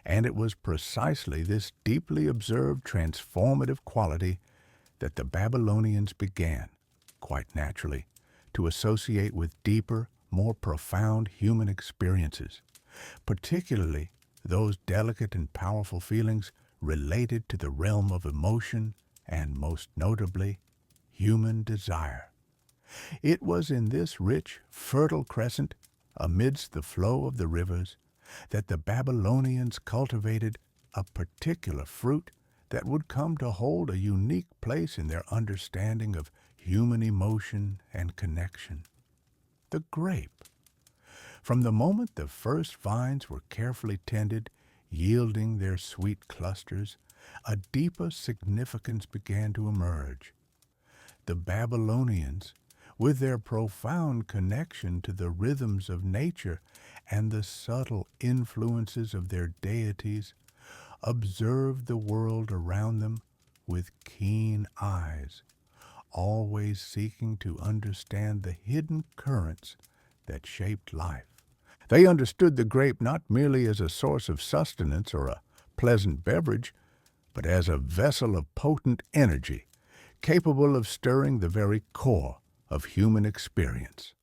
And it was precisely this deeply observed transformative quality that the Babylonians began, quite naturally, to associate with deeper, more profound human experiences, particularly those delicate and powerful feelings related to the realm of emotion and, most notably, human desire. It was in this rich, fertile crescent, amidst the flow of the rivers, that the Babylonians cultivated a particular fruit that would come to hold a unique place in their understanding of human emotion and connection: the grape. From the moment the first vines were carefully tended, yielding their sweet clusters, a deeper significance began to emerge. The Babylonians, with their profound connection to the rhythms of nature and the subtle influences of their deities, observed the world around them with keen eyes, always seeking to understand the hidden currents that shaped life. They understood the grape not merely as a source of sustenance or a pleasant beverage, but as a vessel of potent energy, capable of stirring the very core of human experience.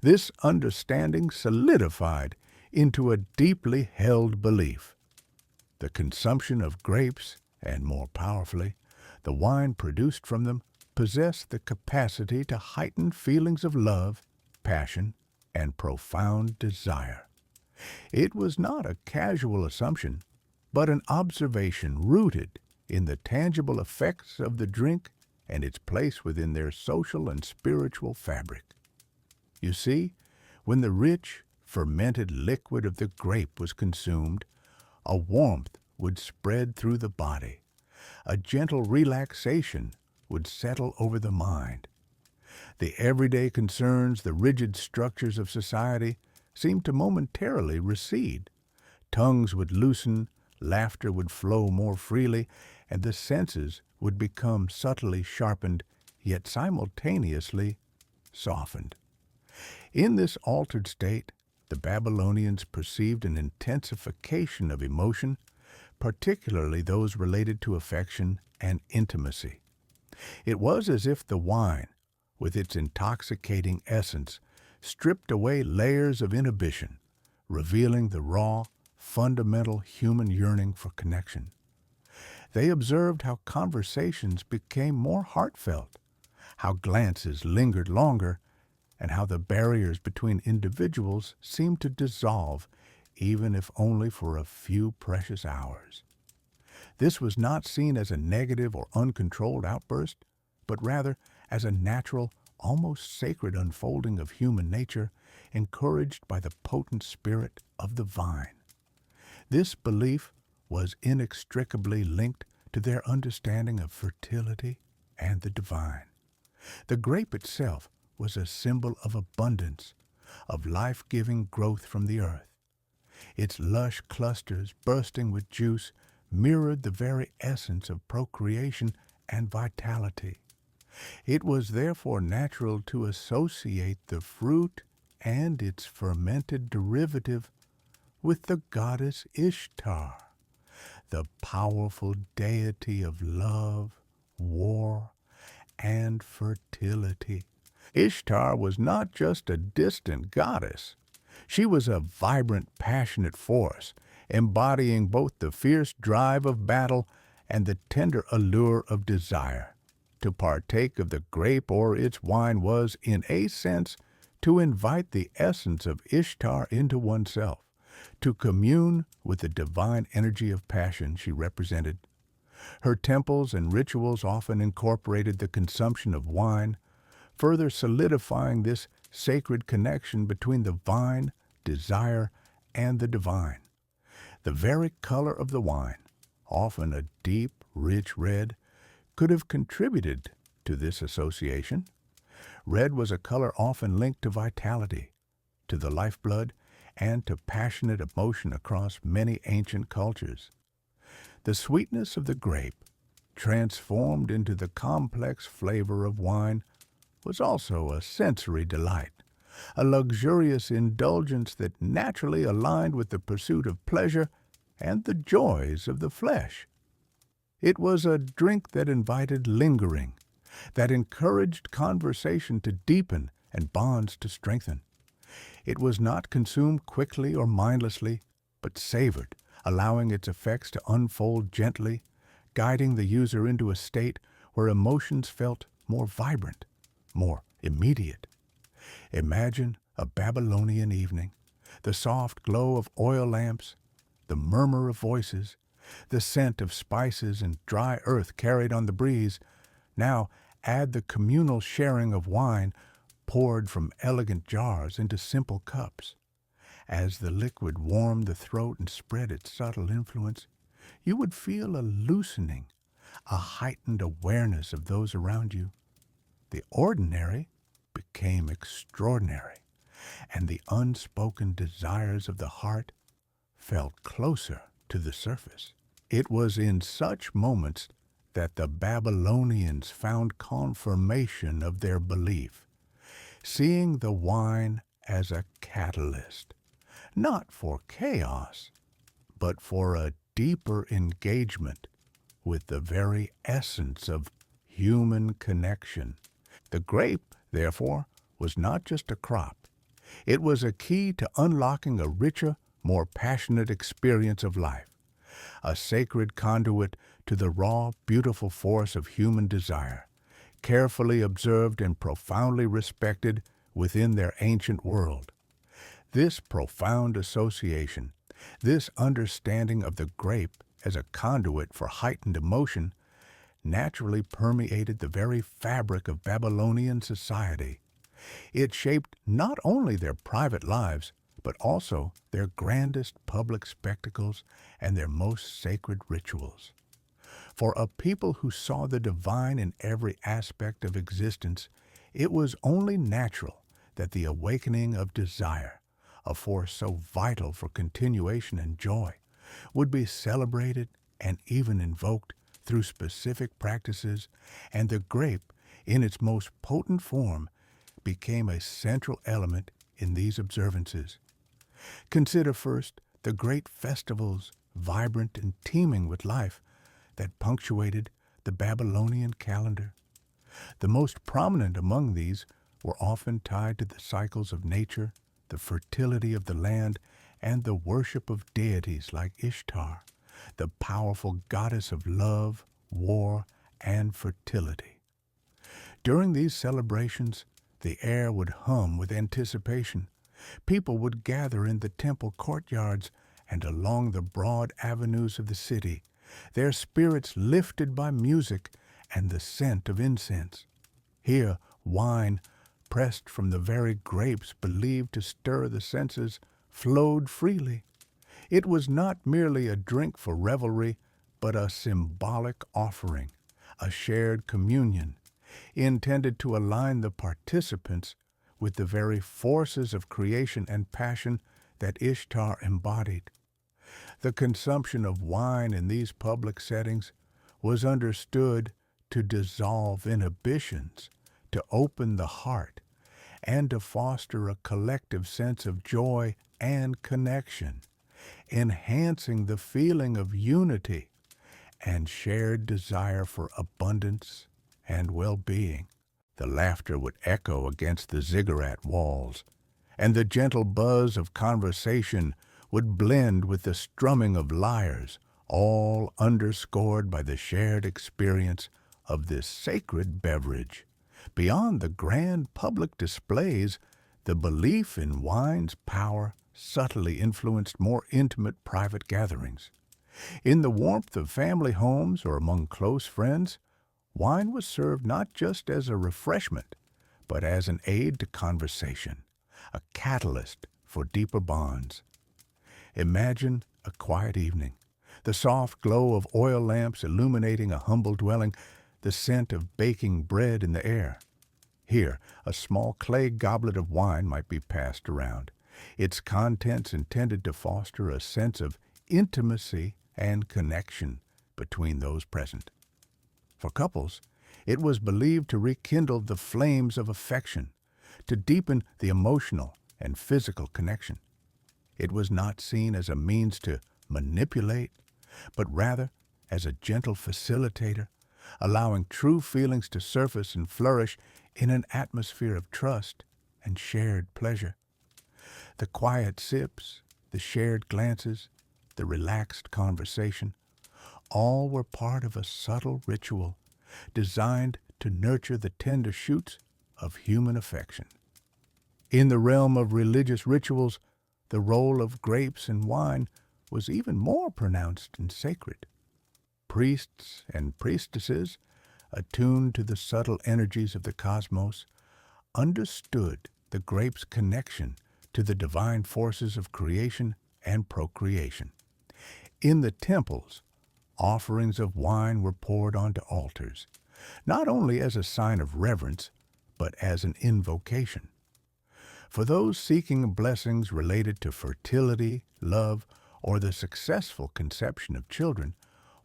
This understanding solidified into a deeply held belief. The consumption of grapes, and more powerfully, the wine produced from them, possessed the capacity to heighten feelings of love, passion, and profound desire. It was not a casual assumption, but an observation rooted in the tangible effects of the drink and its place within their social and spiritual fabric. You see, when the rich, fermented liquid of the grape was consumed, a warmth would spread through the body, a gentle relaxation would settle over the mind. The everyday concerns, the rigid structures of society seemed to momentarily recede. Tongues would loosen, laughter would flow more freely, and the senses would become subtly sharpened, yet simultaneously softened. In this altered state, The Babylonians perceived an intensification of emotion, particularly those related to affection and intimacy. It was as if the wine, with its intoxicating essence, stripped away layers of inhibition, revealing the raw, fundamental human yearning for connection. They observed how conversations became more heartfelt, how glances lingered longer, and how the barriers between individuals seemed to dissolve, even if only for a few precious hours. This was not seen as a negative or uncontrolled outburst, but rather as a natural, almost sacred unfolding of human nature, encouraged by the potent spirit of the vine. This belief was inextricably linked to their understanding of fertility and the divine. The grape itself was a symbol of abundance, of life-giving growth from the earth. Its lush clusters bursting with juice mirrored the very essence of procreation and vitality. It was therefore natural to associate the fruit and its fermented derivative with the goddess Ishtar, the powerful deity of love, war, and fertility. Ishtar was not just a distant goddess. She was a vibrant, passionate force, embodying both the fierce drive of battle and the tender allure of desire. To partake of the grape or its wine was, in a sense, to invite the essence of Ishtar into oneself, to commune with the divine energy of passion she represented. Her temples and rituals often incorporated the consumption of wine, further solidifying this sacred connection between the vine, desire, and the divine. The very color of the wine, often a deep, rich red, could have contributed to this association. Red was a color often linked to vitality, to the lifeblood, and to passionate emotion across many ancient cultures. The sweetness of the grape, transformed into the complex flavor of wine, was also a sensory delight, a luxurious indulgence that naturally aligned with the pursuit of pleasure and the joys of the flesh. It was a drink that invited lingering, that encouraged conversation to deepen and bonds to strengthen. It was not consumed quickly or mindlessly, but savored, allowing its effects to unfold gently, guiding the user into a state where emotions felt more vibrant, more immediate. Imagine a Babylonian evening, the soft glow of oil lamps, the murmur of voices, the scent of spices and dry earth carried on the breeze. Now add the communal sharing of wine poured from elegant jars into simple cups. As the liquid warmed the throat and spread its subtle influence, you would feel a loosening, a heightened awareness of those around you. The ordinary became extraordinary, and the unspoken desires of the heart felt closer to the surface. It was in such moments that the Babylonians found confirmation of their belief, seeing the wine as a catalyst, not for chaos, but for a deeper engagement with the very essence of human connection. The grape, therefore, was not just a crop. It was a key to unlocking a richer, more passionate experience of life, a sacred conduit to the raw, beautiful force of human desire, carefully observed and profoundly respected within their ancient world. This profound association, this understanding of the grape as a conduit for heightened emotion, naturally permeated the very fabric of Babylonian society. It shaped not only their private lives, but also their grandest public spectacles and their most sacred rituals. For a people who saw the divine in every aspect of existence, it was only natural that the awakening of desire, a force so vital for continuation and joy, would be celebrated and even invoked through specific practices, and the grape, in its most potent form, became a central element in these observances. Consider first the great festivals, vibrant and teeming with life, that punctuated the Babylonian calendar. The most prominent among these were often tied to the cycles of nature, the fertility of the land, and the worship of deities like Ishtar, the powerful goddess of love, war, and fertility. During these celebrations, the air would hum with anticipation. People would gather in the temple courtyards and along the broad avenues of the city, their spirits lifted by music and the scent of incense. Here, wine, pressed from the very grapes believed to stir the senses, flowed freely. It was not merely a drink for revelry, but a symbolic offering, a shared communion, intended to align the participants with the very forces of creation and passion that Ishtar embodied. The consumption of wine in these public settings was understood to dissolve inhibitions, to open the heart, and to foster a collective sense of joy and connection, enhancing the feeling of unity and shared desire for abundance and well-being. The laughter would echo against the ziggurat walls, and the gentle buzz of conversation would blend with the strumming of lyres, all underscored by the shared experience of this sacred beverage. Beyond the grand public displays, the belief in wine's power subtly influenced more intimate private gatherings. In the warmth of family homes or among close friends, wine was served not just as a refreshment, but as an aid to conversation, a catalyst for deeper bonds. Imagine a quiet evening, the soft glow of oil lamps illuminating a humble dwelling, the scent of baking bread in the air. Here, a small clay goblet of wine might be passed around, its contents intended to foster a sense of intimacy and connection between those present. For couples, it was believed to rekindle the flames of affection, to deepen the emotional and physical connection. It was not seen as a means to manipulate, but rather as a gentle facilitator, allowing true feelings to surface and flourish in an atmosphere of trust and shared pleasure. The quiet sips, the shared glances, the relaxed conversation, all were part of a subtle ritual designed to nurture the tender shoots of human affection. In the realm of religious rituals, the role of grapes and wine was even more pronounced and sacred. Priests and priestesses, attuned to the subtle energies of the cosmos, understood the grape's connection to the divine forces of creation and procreation. In the temples, offerings of wine were poured onto altars, not only as a sign of reverence, but as an invocation. For those seeking blessings related to fertility, love, or the successful conception of children,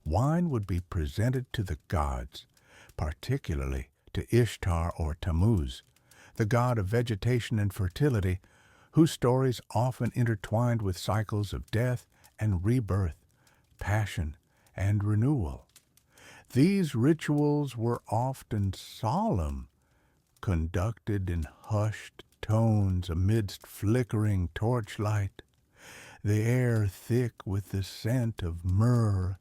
wine would be presented to the gods, particularly to Ishtar or Tammuz, the god of vegetation and fertility, whose stories often intertwined with cycles of death and rebirth, passion and renewal. These rituals were often solemn, conducted in hushed tones amidst flickering torchlight, the air thick with the scent of myrrh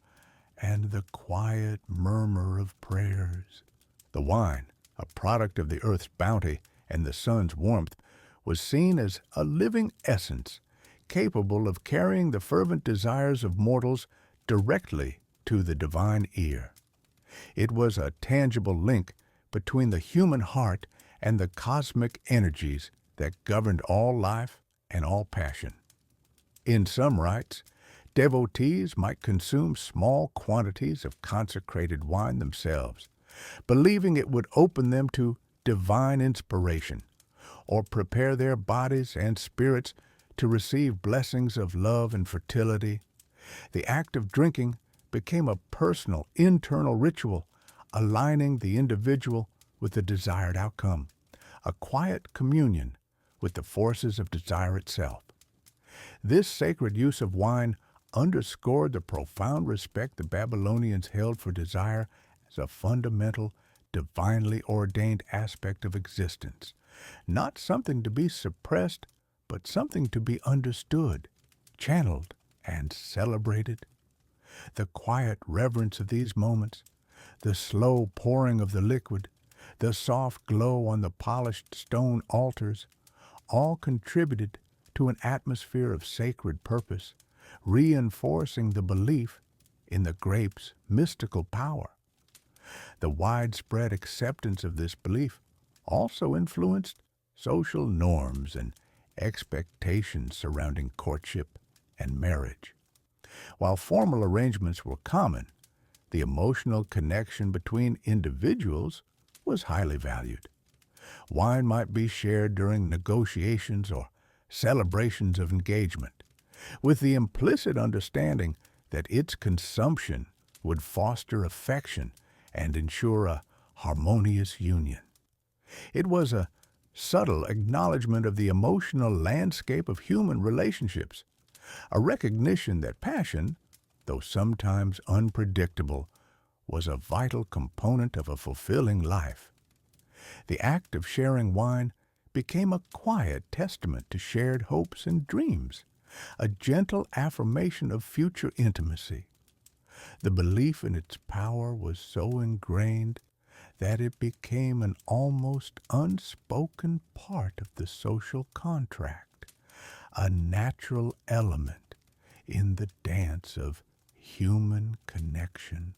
and the quiet murmur of prayers. The wine, a product of the earth's bounty and the sun's warmth, was seen as a living essence, capable of carrying the fervent desires of mortals directly to the divine ear. It was a tangible link between the human heart and the cosmic energies that governed all life and all passion. In some rites, devotees might consume small quantities of consecrated wine themselves, believing it would open them to divine inspiration, or prepare their bodies and spirits to receive blessings of love and fertility. The act of drinking became a personal, internal ritual, aligning the individual with the desired outcome, a quiet communion with the forces of desire itself. This sacred use of wine underscored the profound respect the Babylonians held for desire as a fundamental, divinely ordained aspect of existence, not something to be suppressed, but something to be understood, channeled, and celebrated. The quiet reverence of these moments, the slow pouring of the liquid, the soft glow on the polished stone altars, all contributed to an atmosphere of sacred purpose, reinforcing the belief in the grape's mystical power. The widespread acceptance of this belief also influenced social norms and expectations surrounding courtship and marriage. While formal arrangements were common, the emotional connection between individuals was highly valued. Wine might be shared during negotiations or celebrations of engagement, with the implicit understanding that its consumption would foster affection and ensure a harmonious union. It was a subtle acknowledgement of the emotional landscape of human relationships, a recognition that passion, though sometimes unpredictable, was a vital component of a fulfilling life. The act of sharing wine became a quiet testament to shared hopes and dreams, a gentle affirmation of future intimacy. The belief in its power was so ingrained that it became an almost unspoken part of the social contract, a natural element in the dance of human connection.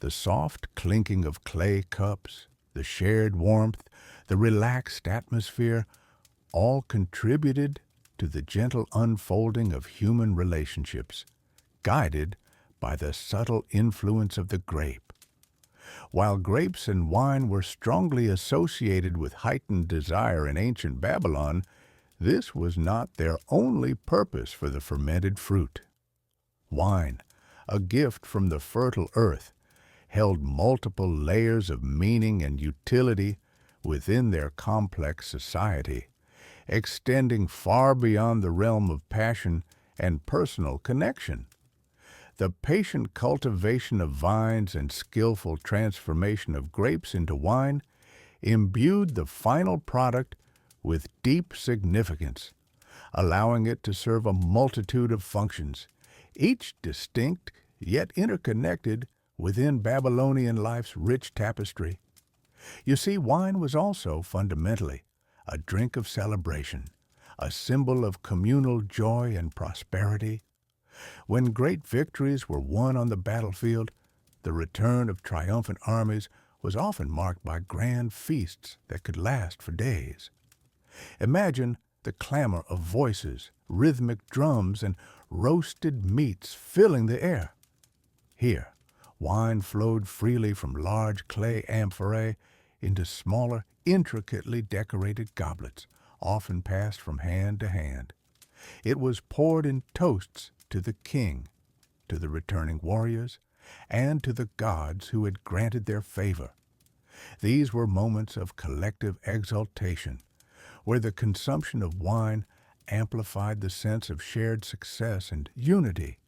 The soft clinking of clay cups, the shared warmth, the relaxed atmosphere, all contributed to the gentle unfolding of human relationships, guided by the subtle influence of the grape. While grapes and wine were strongly associated with heightened desire in ancient Babylon, this was not their only purpose for the fermented fruit. Wine, a gift from the fertile earth, held multiple layers of meaning and utility within their complex society, extending far beyond the realm of passion and personal connection. The patient cultivation of vines and skillful transformation of grapes into wine imbued the final product with deep significance, allowing it to serve a multitude of functions, each distinct yet interconnected within Babylonian life's rich tapestry. You see, wine was also fundamentally a drink of celebration, a symbol of communal joy and prosperity. When great victories were won on the battlefield, the return of triumphant armies was often marked by grand feasts that could last for days. Imagine the clamor of voices, rhythmic drums, and roasted meats filling the air. Here, wine flowed freely from large clay amphorae into smaller, intricately decorated goblets, often passed from hand to hand. It was poured in toasts to the king, to the returning warriors, and to the gods who had granted their favor. These were moments of collective exultation, where the consumption of wine amplified the sense of shared success and unity.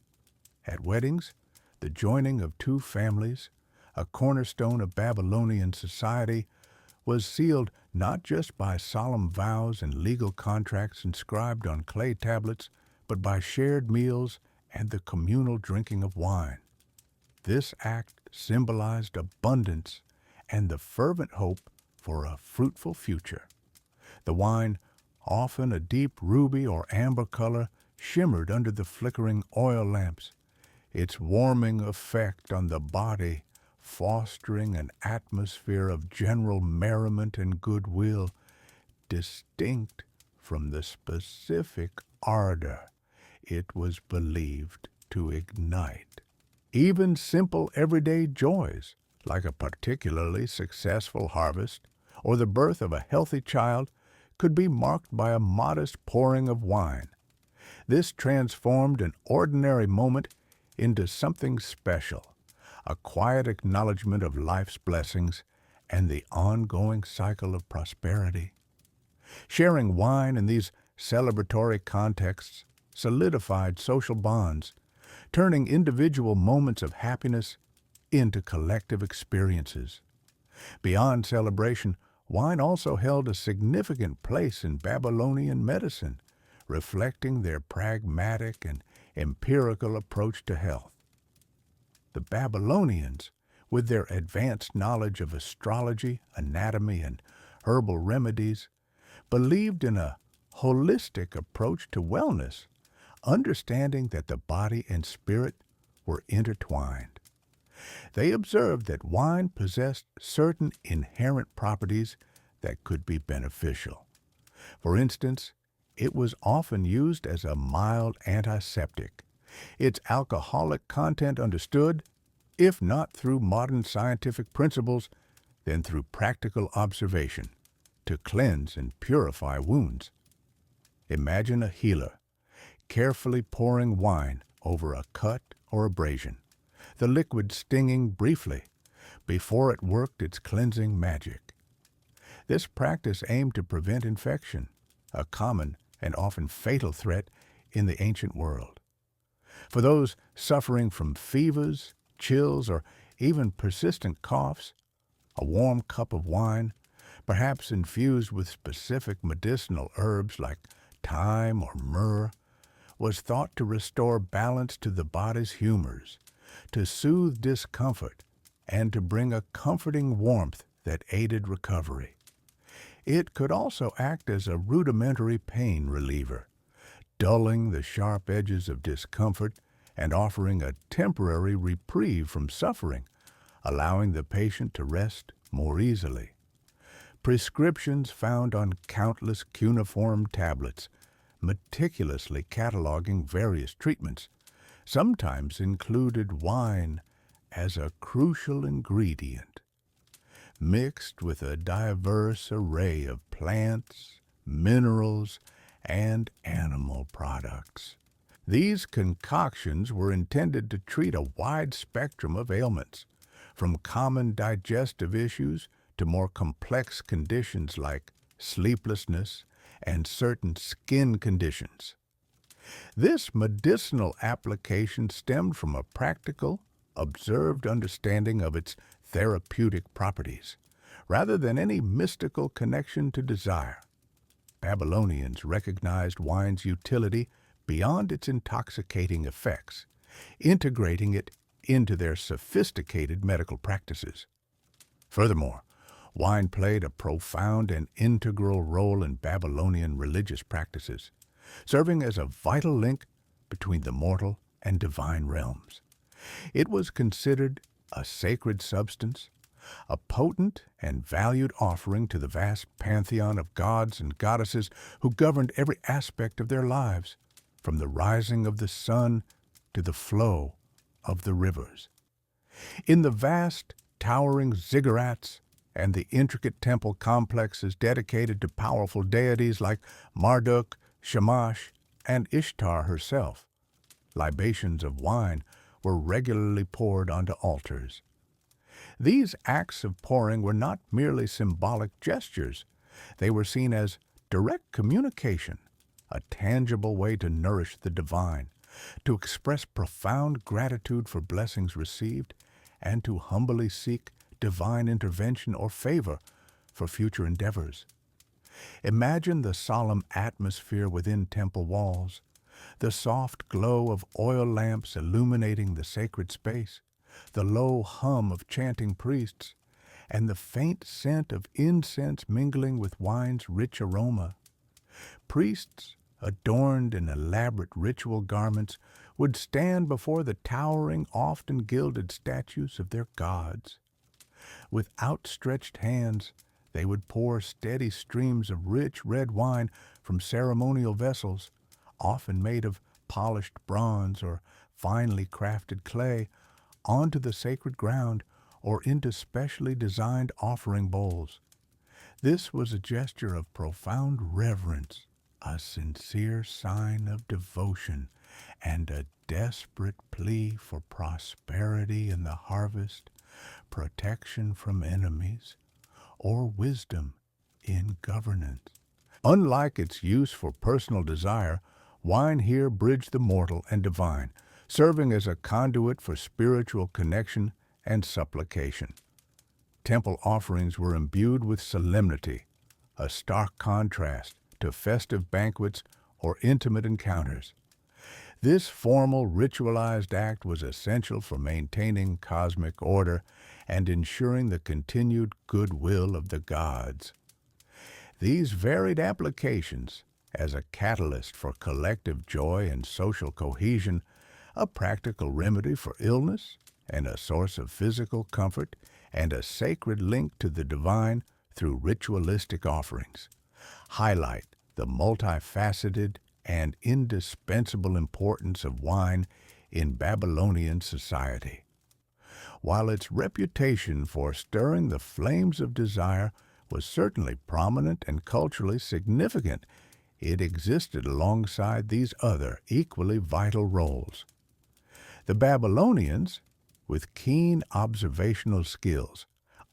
At weddings, the joining of two families, a cornerstone of Babylonian society, was sealed not just by solemn vows and legal contracts inscribed on clay tablets, but by shared meals and the communal drinking of wine. This act symbolized abundance and the fervent hope for a fruitful future. The wine, often a deep ruby or amber color, shimmered under the flickering oil lamps, its warming effect on the body fostering an atmosphere of general merriment and goodwill, distinct from the specific ardor it was believed to ignite. Even simple everyday joys, like a particularly successful harvest or the birth of a healthy child, could be marked by a modest pouring of wine. This transformed an ordinary moment into something special, a quiet acknowledgement of life's blessings and the ongoing cycle of prosperity. Sharing wine in these celebratory contexts solidified social bonds, turning individual moments of happiness into collective experiences. Beyond celebration, wine also held a significant place in Babylonian medicine, reflecting their pragmatic and empirical approach to health. The Babylonians, with their advanced knowledge of astrology, anatomy, and herbal remedies, believed in a holistic approach to wellness, understanding that the body and spirit were intertwined. They observed that wine possessed certain inherent properties that could be beneficial. For instance, it was often used as a mild antiseptic, its alcoholic content understood, if not through modern scientific principles, then through practical observation, to cleanse and purify wounds. Imagine a healer carefully pouring wine over a cut or abrasion, the liquid stinging briefly before it worked its cleansing magic. This practice aimed to prevent infection, a common and often fatal threat in the ancient world. For those suffering from fevers, chills, or even persistent coughs, a warm cup of wine, perhaps infused with specific medicinal herbs like thyme or myrrh, was thought to restore balance to the body's humors, to soothe discomfort, and to bring a comforting warmth that aided recovery. It could also act as a rudimentary pain reliever, dulling the sharp edges of discomfort and offering a temporary reprieve from suffering, allowing the patient to rest more easily. Prescriptions found on countless cuneiform tablets, meticulously cataloging various treatments, sometimes included wine as a crucial ingredient. Mixed with a diverse array of plants, minerals, and animal products. These concoctions were intended to treat a wide spectrum of ailments, from common digestive issues to more complex conditions like sleeplessness and certain skin conditions. This medicinal application stemmed from a practical, observed understanding of its therapeutic properties, rather than any mystical connection to desire. Babylonians recognized wine's utility beyond its intoxicating effects, integrating it into their sophisticated medical practices. Furthermore, wine played a profound and integral role in Babylonian religious practices, serving as a vital link between the mortal and divine realms. It was considered a sacred substance, a potent and valued offering to the vast pantheon of gods and goddesses who governed every aspect of their lives, from the rising of the sun to the flow of the rivers. In the vast, towering ziggurats and the intricate temple complexes dedicated to powerful deities like Marduk, Shamash, and Ishtar herself, libations of wine were regularly poured onto altars. These acts of pouring were not merely symbolic gestures. They were seen as direct communication, a tangible way to nourish the divine, to express profound gratitude for blessings received, and to humbly seek divine intervention or favor for future endeavors. Imagine the solemn atmosphere within temple walls, the soft glow of oil lamps illuminating the sacred space, the low hum of chanting priests, and the faint scent of incense mingling with wine's rich aroma. Priests, adorned in elaborate ritual garments, would stand before the towering, often gilded statues of their gods. With outstretched hands, they would pour steady streams of rich red wine from ceremonial vessels, often made of polished bronze or finely crafted clay, onto the sacred ground or into specially designed offering bowls. This was a gesture of profound reverence, a sincere sign of devotion, and a desperate plea for prosperity in the harvest, protection from enemies, or wisdom in governance. Unlike its use for personal desire, Wine here bridged the mortal and divine, serving as a conduit for spiritual connection and supplication. Temple offerings were imbued with solemnity, a stark contrast to festive banquets or intimate encounters. This formal, ritualized act was essential for maintaining cosmic order and ensuring the continued goodwill of the gods. These varied applications, as a catalyst for collective joy and social cohesion, a practical remedy for illness, and a source of physical comfort, and a sacred link to the divine through ritualistic offerings, highlight the multifaceted and indispensable importance of wine in Babylonian society. While its reputation for stirring the flames of desire was certainly prominent and culturally significant, it existed alongside these other equally vital roles. The Babylonians, with keen observational skills,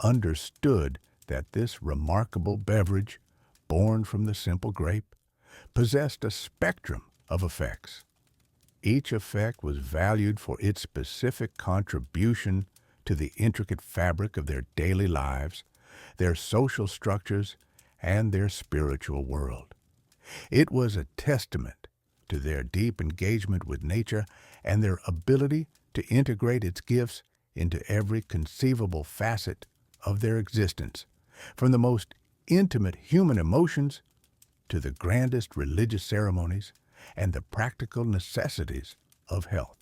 understood that this remarkable beverage, born from the simple grape, possessed a spectrum of effects. Each effect was valued for its specific contribution to the intricate fabric of their daily lives, their social structures, and their spiritual world. It was a testament to their deep engagement with nature and their ability to integrate its gifts into every conceivable facet of their existence, from the most intimate human emotions to the grandest religious ceremonies and the practical necessities of health.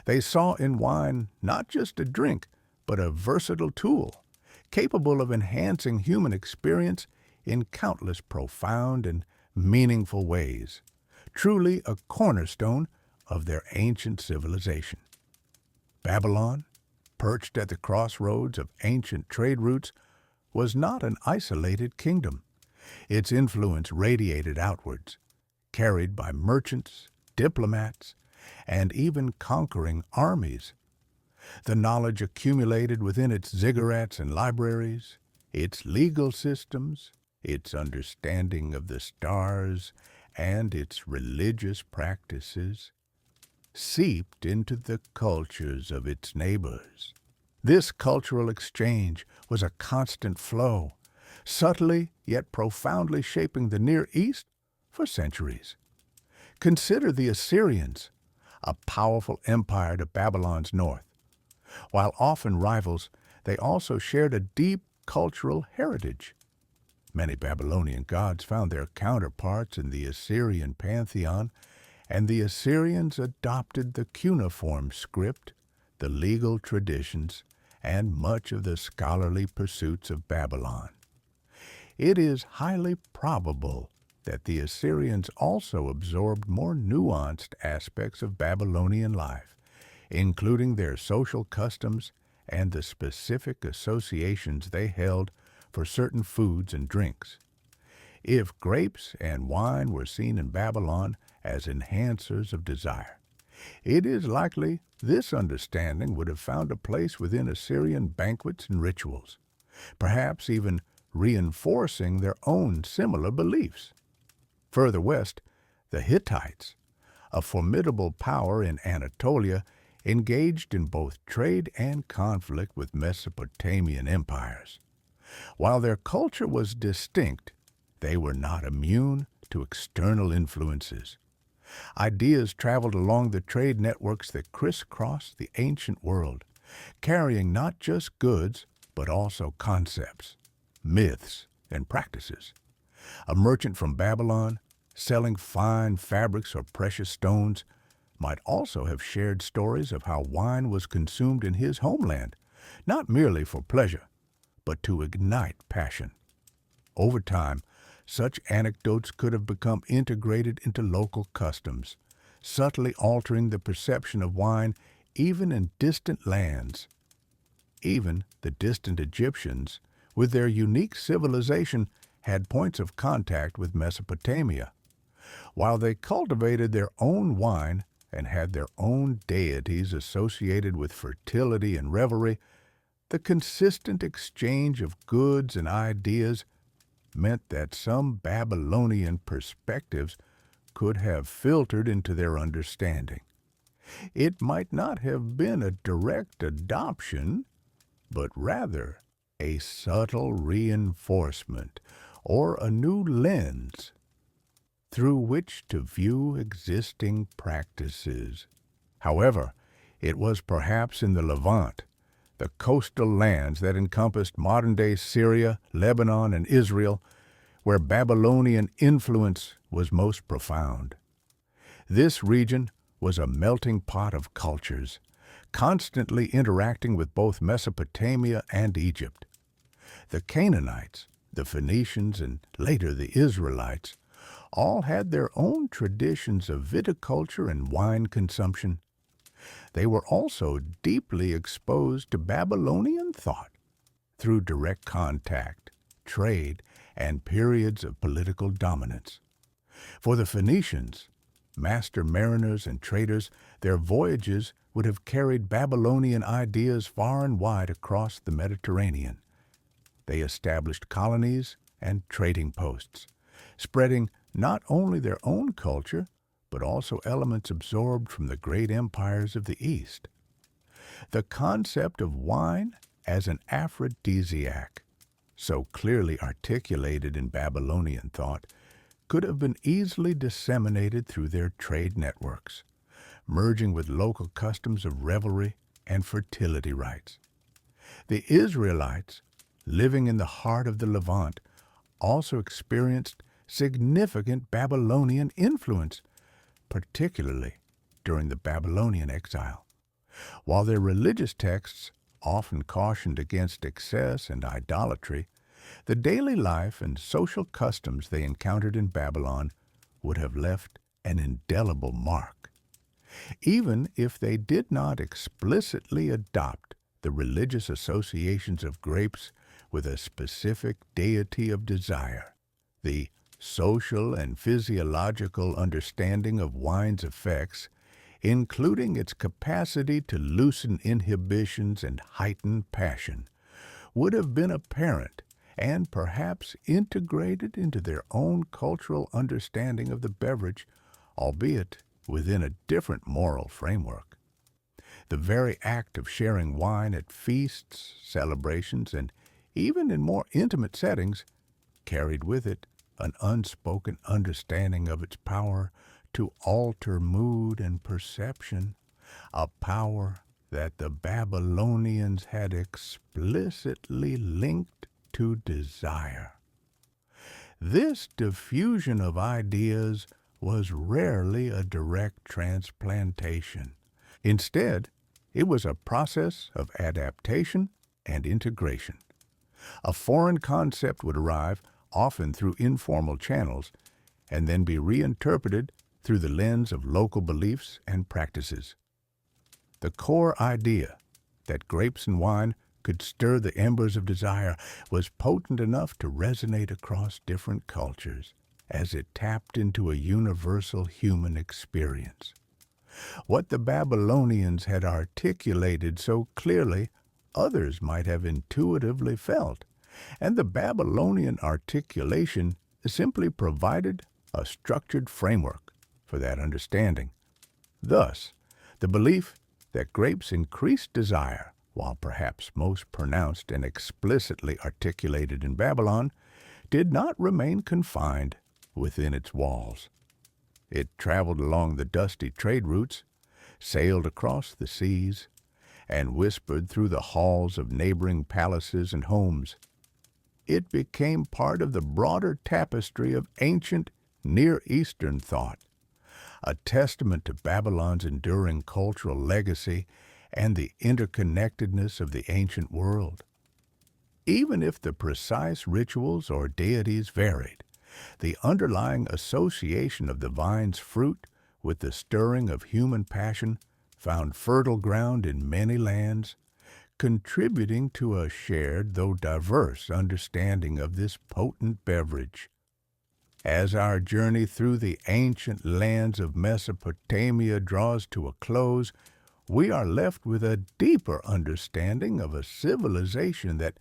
They saw in wine not just a drink, but a versatile tool, capable of enhancing human experience in countless profound and meaningful ways, truly a cornerstone of their ancient civilization. Babylon, perched at the crossroads of ancient trade routes, was not an isolated kingdom. Its influence radiated outwards, carried by merchants, diplomats, and even conquering armies. The knowledge accumulated within its ziggurats and libraries, its legal systems, its understanding of the stars, and its religious practices, seeped into the cultures of its neighbors. This cultural exchange was a constant flow, subtly yet profoundly shaping the Near East for centuries. Consider the Assyrians, a powerful empire to Babylon's north. While often rivals, they also shared a deep cultural heritage. Many Babylonian gods found their counterparts in the Assyrian pantheon, and the Assyrians adopted the cuneiform script, the legal traditions, and much of the scholarly pursuits of Babylon. It is highly probable that the Assyrians also absorbed more nuanced aspects of Babylonian life, including their social customs and the specific associations they held for certain foods and drinks. If grapes and wine were seen in Babylon as enhancers of desire, it is likely this understanding would have found a place within Assyrian banquets and rituals, perhaps even reinforcing their own similar beliefs. Further west, the Hittites, a formidable power in Anatolia, engaged in both trade and conflict with Mesopotamian empires. While their culture was distinct, they were not immune to external influences. Ideas traveled along the trade networks that crisscrossed the ancient world, carrying not just goods, but also concepts, myths, and practices. A merchant from Babylon, selling fine fabrics or precious stones, might also have shared stories of how wine was consumed in his homeland, not merely for pleasure, but to ignite passion. Over time, such anecdotes could have become integrated into local customs, subtly altering the perception of wine even in distant lands. Even the distant Egyptians, with their unique civilization, had points of contact with Mesopotamia. While they cultivated their own wine and had their own deities associated with fertility and revelry, the consistent exchange of goods and ideas meant that some Babylonian perspectives could have filtered into their understanding. It might not have been a direct adoption, but rather a subtle reinforcement or a new lens through which to view existing practices. However, it was perhaps in the Levant, the coastal lands that encompassed modern-day Syria, Lebanon, and Israel, where Babylonian influence was most profound. This region was a melting pot of cultures, constantly interacting with both Mesopotamia and Egypt. The Canaanites, the Phoenicians, and later the Israelites all had their own traditions of viticulture and wine consumption. They were also deeply exposed to Babylonian thought through direct contact, trade, and periods of political dominance. For the Phoenicians, master mariners and traders, their voyages would have carried Babylonian ideas far and wide across the Mediterranean. They established colonies and trading posts, spreading not only their own culture, but also elements absorbed from the great empires of the East. The concept of wine as an aphrodisiac, so clearly articulated in Babylonian thought, could have been easily disseminated through their trade networks, merging with local customs of revelry and fertility rites. The Israelites, living in the heart of the Levant, also experienced significant Babylonian influence, particularly during the Babylonian exile. While their religious texts often cautioned against excess and idolatry, the daily life and social customs they encountered in Babylon would have left an indelible mark. Even if they did not explicitly adopt the religious associations of grapes with a specific deity of desire, the social and physiological understanding of wine's effects, including its capacity to loosen inhibitions and heighten passion, would have been apparent and perhaps integrated into their own cultural understanding of the beverage, albeit within a different moral framework. The very act of sharing wine at feasts, celebrations, and even in more intimate settings carried with it an unspoken understanding of its power to alter mood and perception, a power that the Babylonians had explicitly linked to desire. This diffusion of ideas was rarely a direct transplantation. Instead, it was a process of adaptation and integration. A foreign concept would arrive, often through informal channels, and then be reinterpreted through the lens of local beliefs and practices. The core idea that grapes and wine could stir the embers of desire was potent enough to resonate across different cultures as it tapped into a universal human experience. What the Babylonians had articulated so clearly, others might have intuitively felt, and the Babylonian articulation simply provided a structured framework for that understanding. Thus, the belief that grapes increased desire, while perhaps most pronounced and explicitly articulated in Babylon, did not remain confined within its walls. It traveled along the dusty trade routes, sailed across the seas, and whispered through the halls of neighboring palaces and homes. It became part of the broader tapestry of ancient Near Eastern thought, a testament to Babylon's enduring cultural legacy and the interconnectedness of the ancient world. Even if the precise rituals or deities varied, the underlying association of the vine's fruit with the stirring of human passion found fertile ground in many lands, contributing to a shared, though diverse, understanding of this potent beverage. As our journey through the ancient lands of Mesopotamia draws to a close, we are left with a deeper understanding of a civilization that,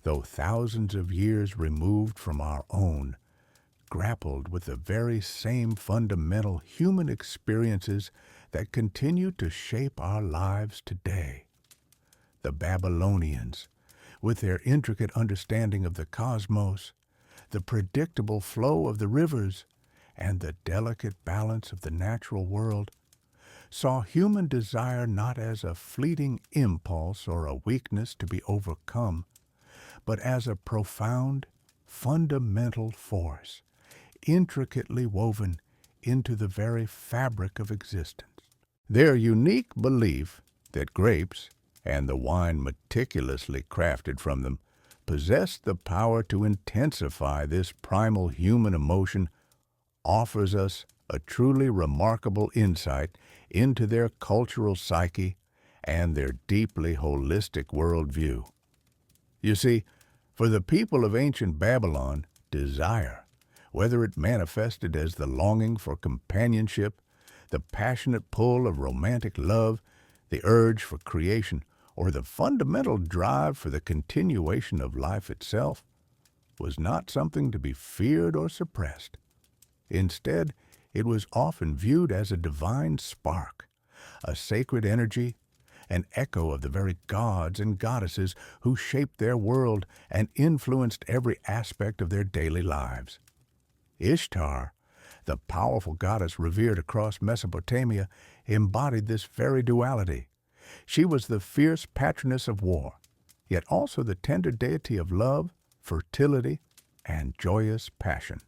though thousands of years removed from our own, grappled with the very same fundamental human experiences that continue to shape our lives today. The Babylonians, with their intricate understanding of the cosmos, the predictable flow of the rivers, and the delicate balance of the natural world, saw human desire not as a fleeting impulse or a weakness to be overcome, but as a profound, fundamental force, intricately woven into the very fabric of existence. Their unique belief that grapes, and the wine meticulously crafted from them, possessed the power to intensify this primal human emotion offers us a truly remarkable insight into their cultural psyche and their deeply holistic worldview. You see, for the people of ancient Babylon, desire, whether it manifested as the longing for companionship, the passionate pull of romantic love, the urge for creation, or the fundamental drive for the continuation of life itself, was not something to be feared or suppressed. Instead, it was often viewed as a divine spark, a sacred energy, an echo of the very gods and goddesses who shaped their world and influenced every aspect of their daily lives. Ishtar, the powerful goddess revered across Mesopotamia, embodied this very duality. She was the fierce patroness of war, yet also the tender deity of love, fertility, and joyous passion.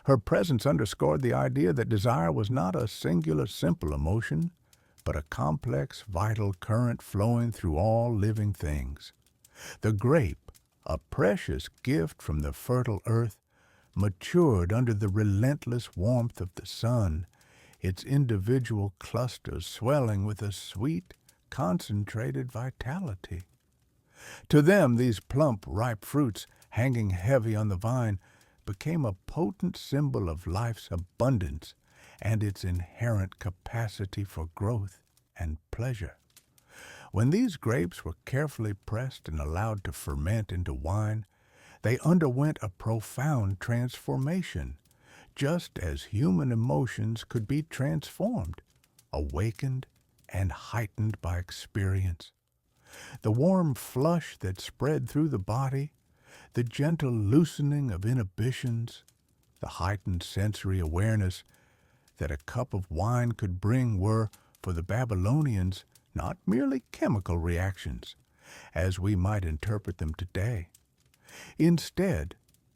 Her presence underscored the idea that desire was not a singular, simple emotion, but a complex, vital current flowing through all living things. The grape, a precious gift from the fertile earth, matured under the relentless warmth of the sun, its individual clusters swelling with a sweet, concentrated vitality. To them, these plump, ripe fruits, hanging heavy on the vine, became a potent symbol of life's abundance and its inherent capacity for growth and pleasure. When these grapes were carefully pressed and allowed to ferment into wine, they underwent a profound transformation, just as human emotions could be transformed, awakened, and heightened by experience. The warm flush that spread through the body, the gentle loosening of inhibitions, the heightened sensory awareness that a cup of wine could bring were, for the Babylonians, not merely chemical reactions, as we might interpret them today. Instead,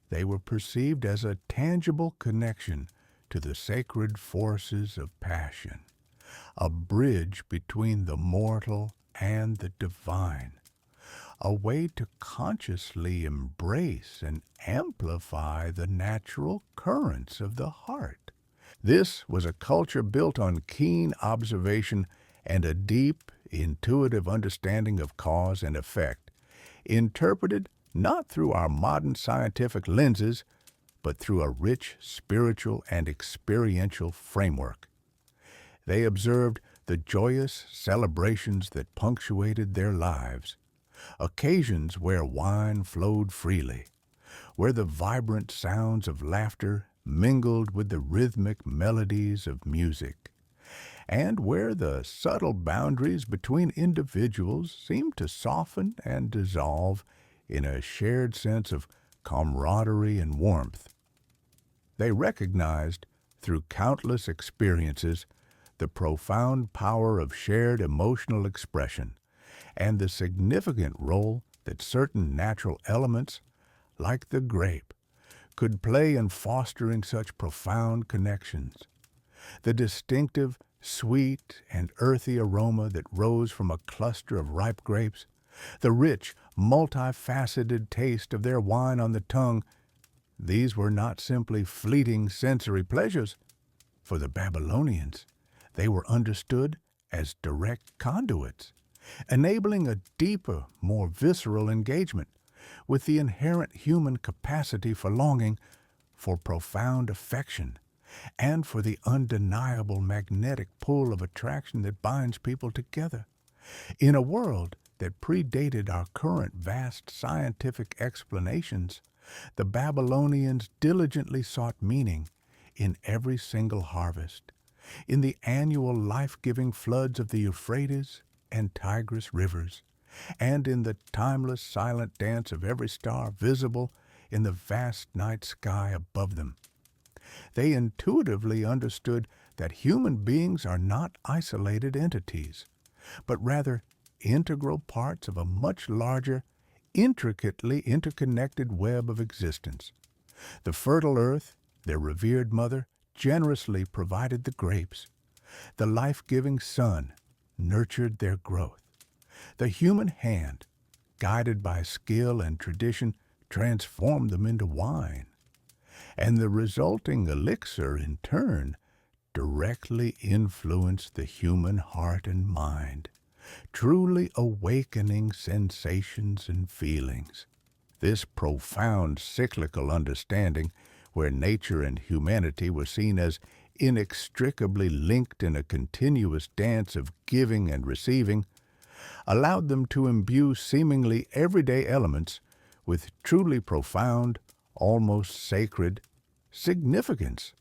they were perceived as a tangible connection to the sacred forces of passion, a bridge between the mortal and the divine, a way to consciously embrace and amplify the natural currents of the heart. This was a culture built on keen observation and a deep, intuitive understanding of cause and effect, interpreted not through our modern scientific lenses, but through a rich spiritual and experiential framework. They observed the joyous celebrations that punctuated their lives, occasions where wine flowed freely, where the vibrant sounds of laughter mingled with the rhythmic melodies of music, and where the subtle boundaries between individuals seemed to soften and dissolve in a shared sense of camaraderie and warmth. They recognized, through countless experiences, the profound power of shared emotional expression and the significant role that certain natural elements, like the grape, could play in fostering such profound connections. The distinctive, sweet, and earthy aroma that rose from a cluster of ripe grapes, the rich, multifaceted taste of their wine on the tongue, these were not simply fleeting sensory pleasures. For the Babylonians, they were understood as direct conduits, enabling a deeper, more visceral engagement with the inherent human capacity for longing, for profound affection, and for the undeniable magnetic pull of attraction that binds people together. In a world that predated our current vast scientific explanations, The Babylonians diligently sought meaning in every single harvest, in the annual life-giving floods of the Euphrates and Tigris rivers, and in the timeless silent dance of every star visible in the vast night sky above them. They intuitively understood that human beings are not isolated entities, but rather integral parts of a much larger, intricately interconnected web of existence. The fertile earth, their revered mother, generously provided the grapes. The life-giving sun nurtured their growth. The human hand, guided by skill and tradition, transformed them into wine. And the resulting elixir, in turn, directly influenced the human heart and mind, truly awakening sensations and feelings. This profound cyclical understanding, where nature and humanity were seen as inextricably linked in a continuous dance of giving and receiving, allowed them to imbue seemingly everyday elements with truly profound, almost sacred significance.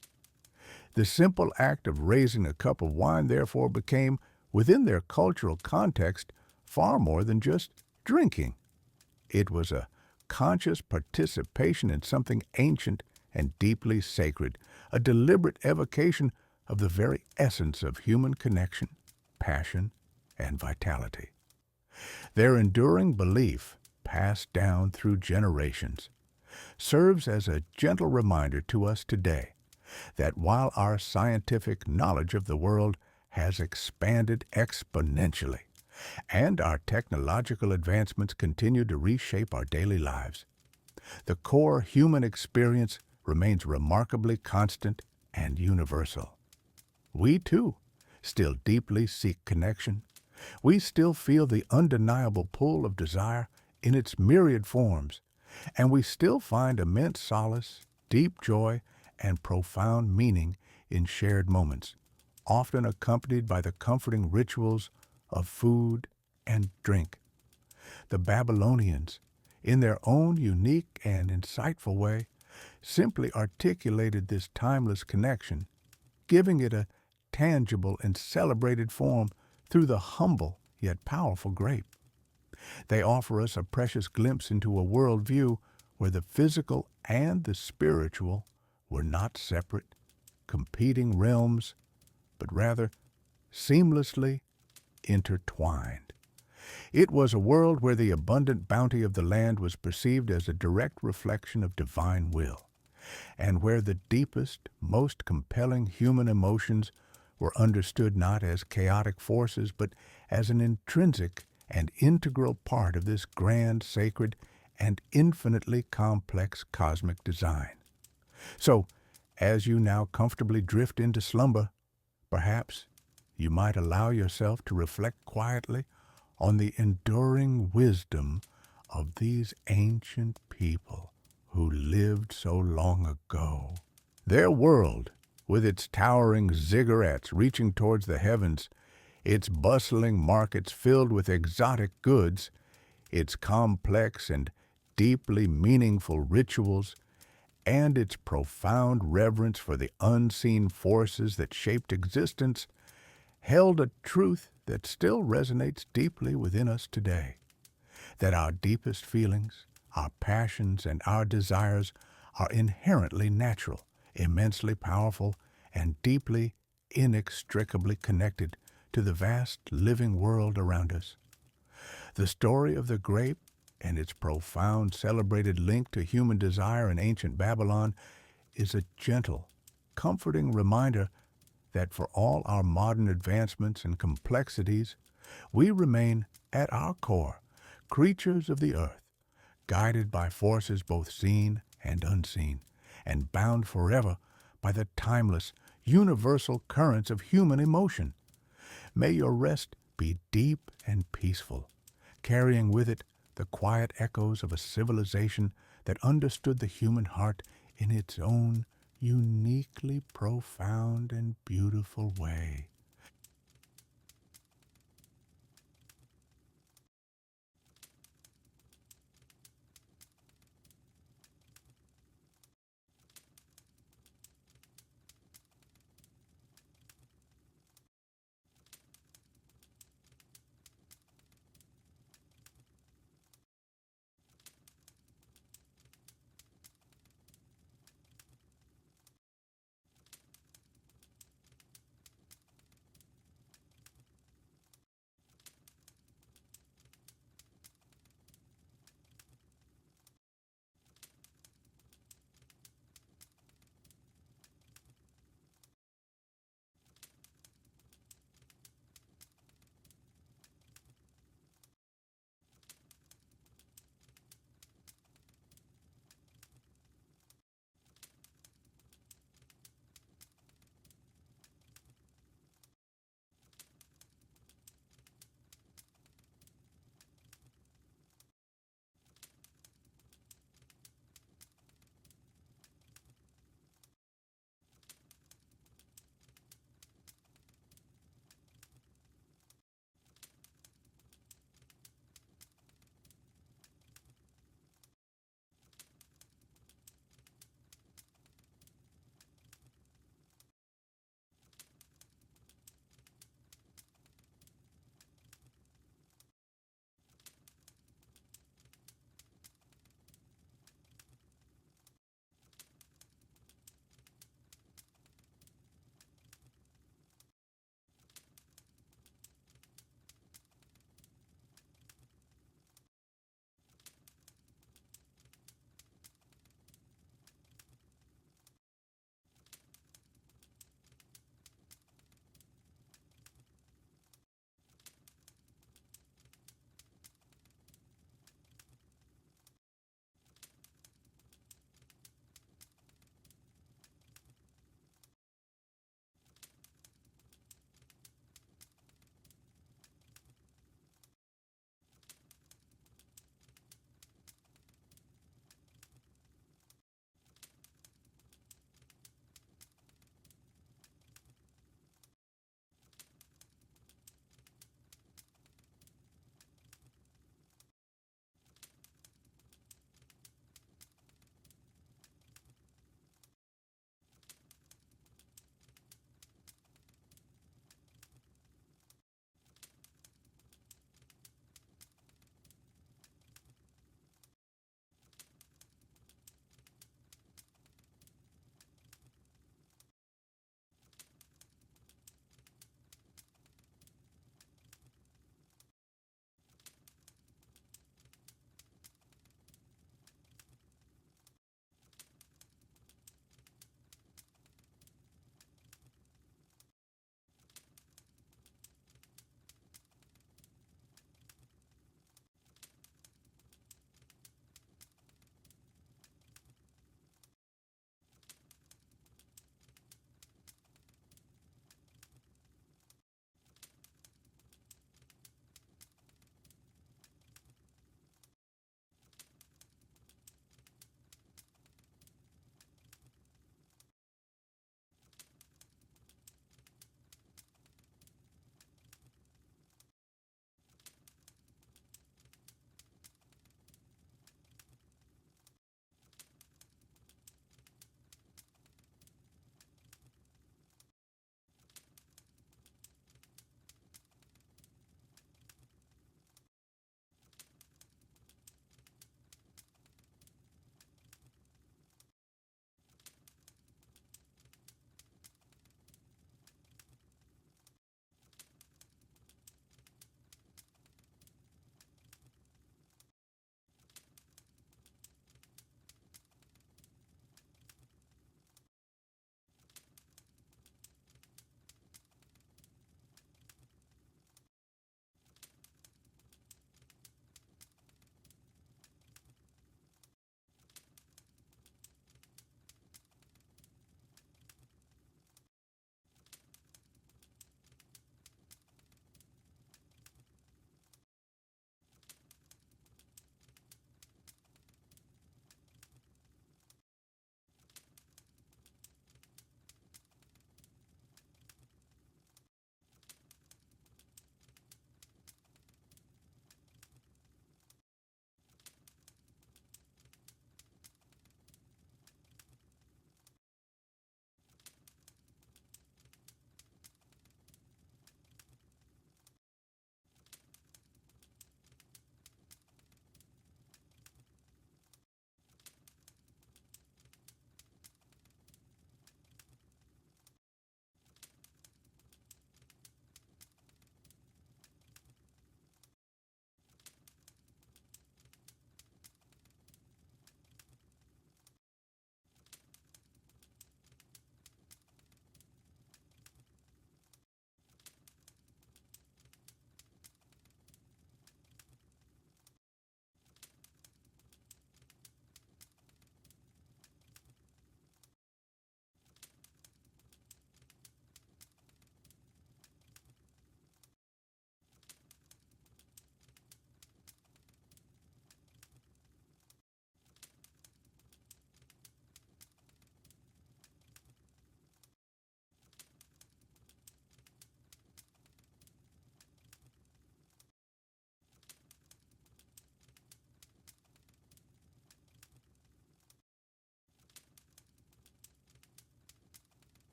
The simple act of raising a cup of wine, therefore, became, within their cultural context, far more than just drinking. It was a conscious participation in something ancient and deeply sacred, a deliberate evocation of the very essence of human connection, passion, and vitality. Their enduring belief, passed down through generations, serves as a gentle reminder to us today that while our scientific knowledge of the world has expanded exponentially, and our technological advancements continue to reshape our daily lives, the core human experience remains remarkably constant and universal. We, too, still deeply seek connection. We still feel the undeniable pull of desire in its myriad forms, and we still find immense solace, deep joy, and profound meaning in shared moments, often accompanied by the comforting rituals of food and drink. The Babylonians, in their own unique and insightful way, simply articulated this timeless connection, giving it a tangible and celebrated form through the humble yet powerful grape. They offer us a precious glimpse into a worldview where the physical and the spiritual were not separate, competing realms, but rather seamlessly intertwined. It was a world where the abundant bounty of the land was perceived as a direct reflection of divine will, and where the deepest, most compelling human emotions were understood not as chaotic forces, but as an intrinsic and integral part of this grand, sacred, and infinitely complex cosmic design. So, as you now comfortably drift into slumber, perhaps you might allow yourself to reflect quietly on the enduring wisdom of these ancient people who lived so long ago. Their world, with its towering ziggurats reaching towards the heavens, its bustling markets filled with exotic goods, its complex and deeply meaningful rituals, and its profound reverence for the unseen forces that shaped existence, held a truth that still resonates deeply within us today, that our deepest feelings, our passions, and our desires are inherently natural, immensely powerful, and deeply, inextricably connected to the vast living world around us. The story of the grape and its profound celebrated link to human desire in ancient Babylon is a gentle, comforting reminder that for all our modern advancements and complexities, we remain, at our core, creatures of the earth, guided by forces both seen and unseen, and bound forever by the timeless, universal currents of human emotion. May your rest be deep and peaceful, carrying with it the quiet echoes of a civilization that understood the human heart in its own uniquely profound and beautiful way.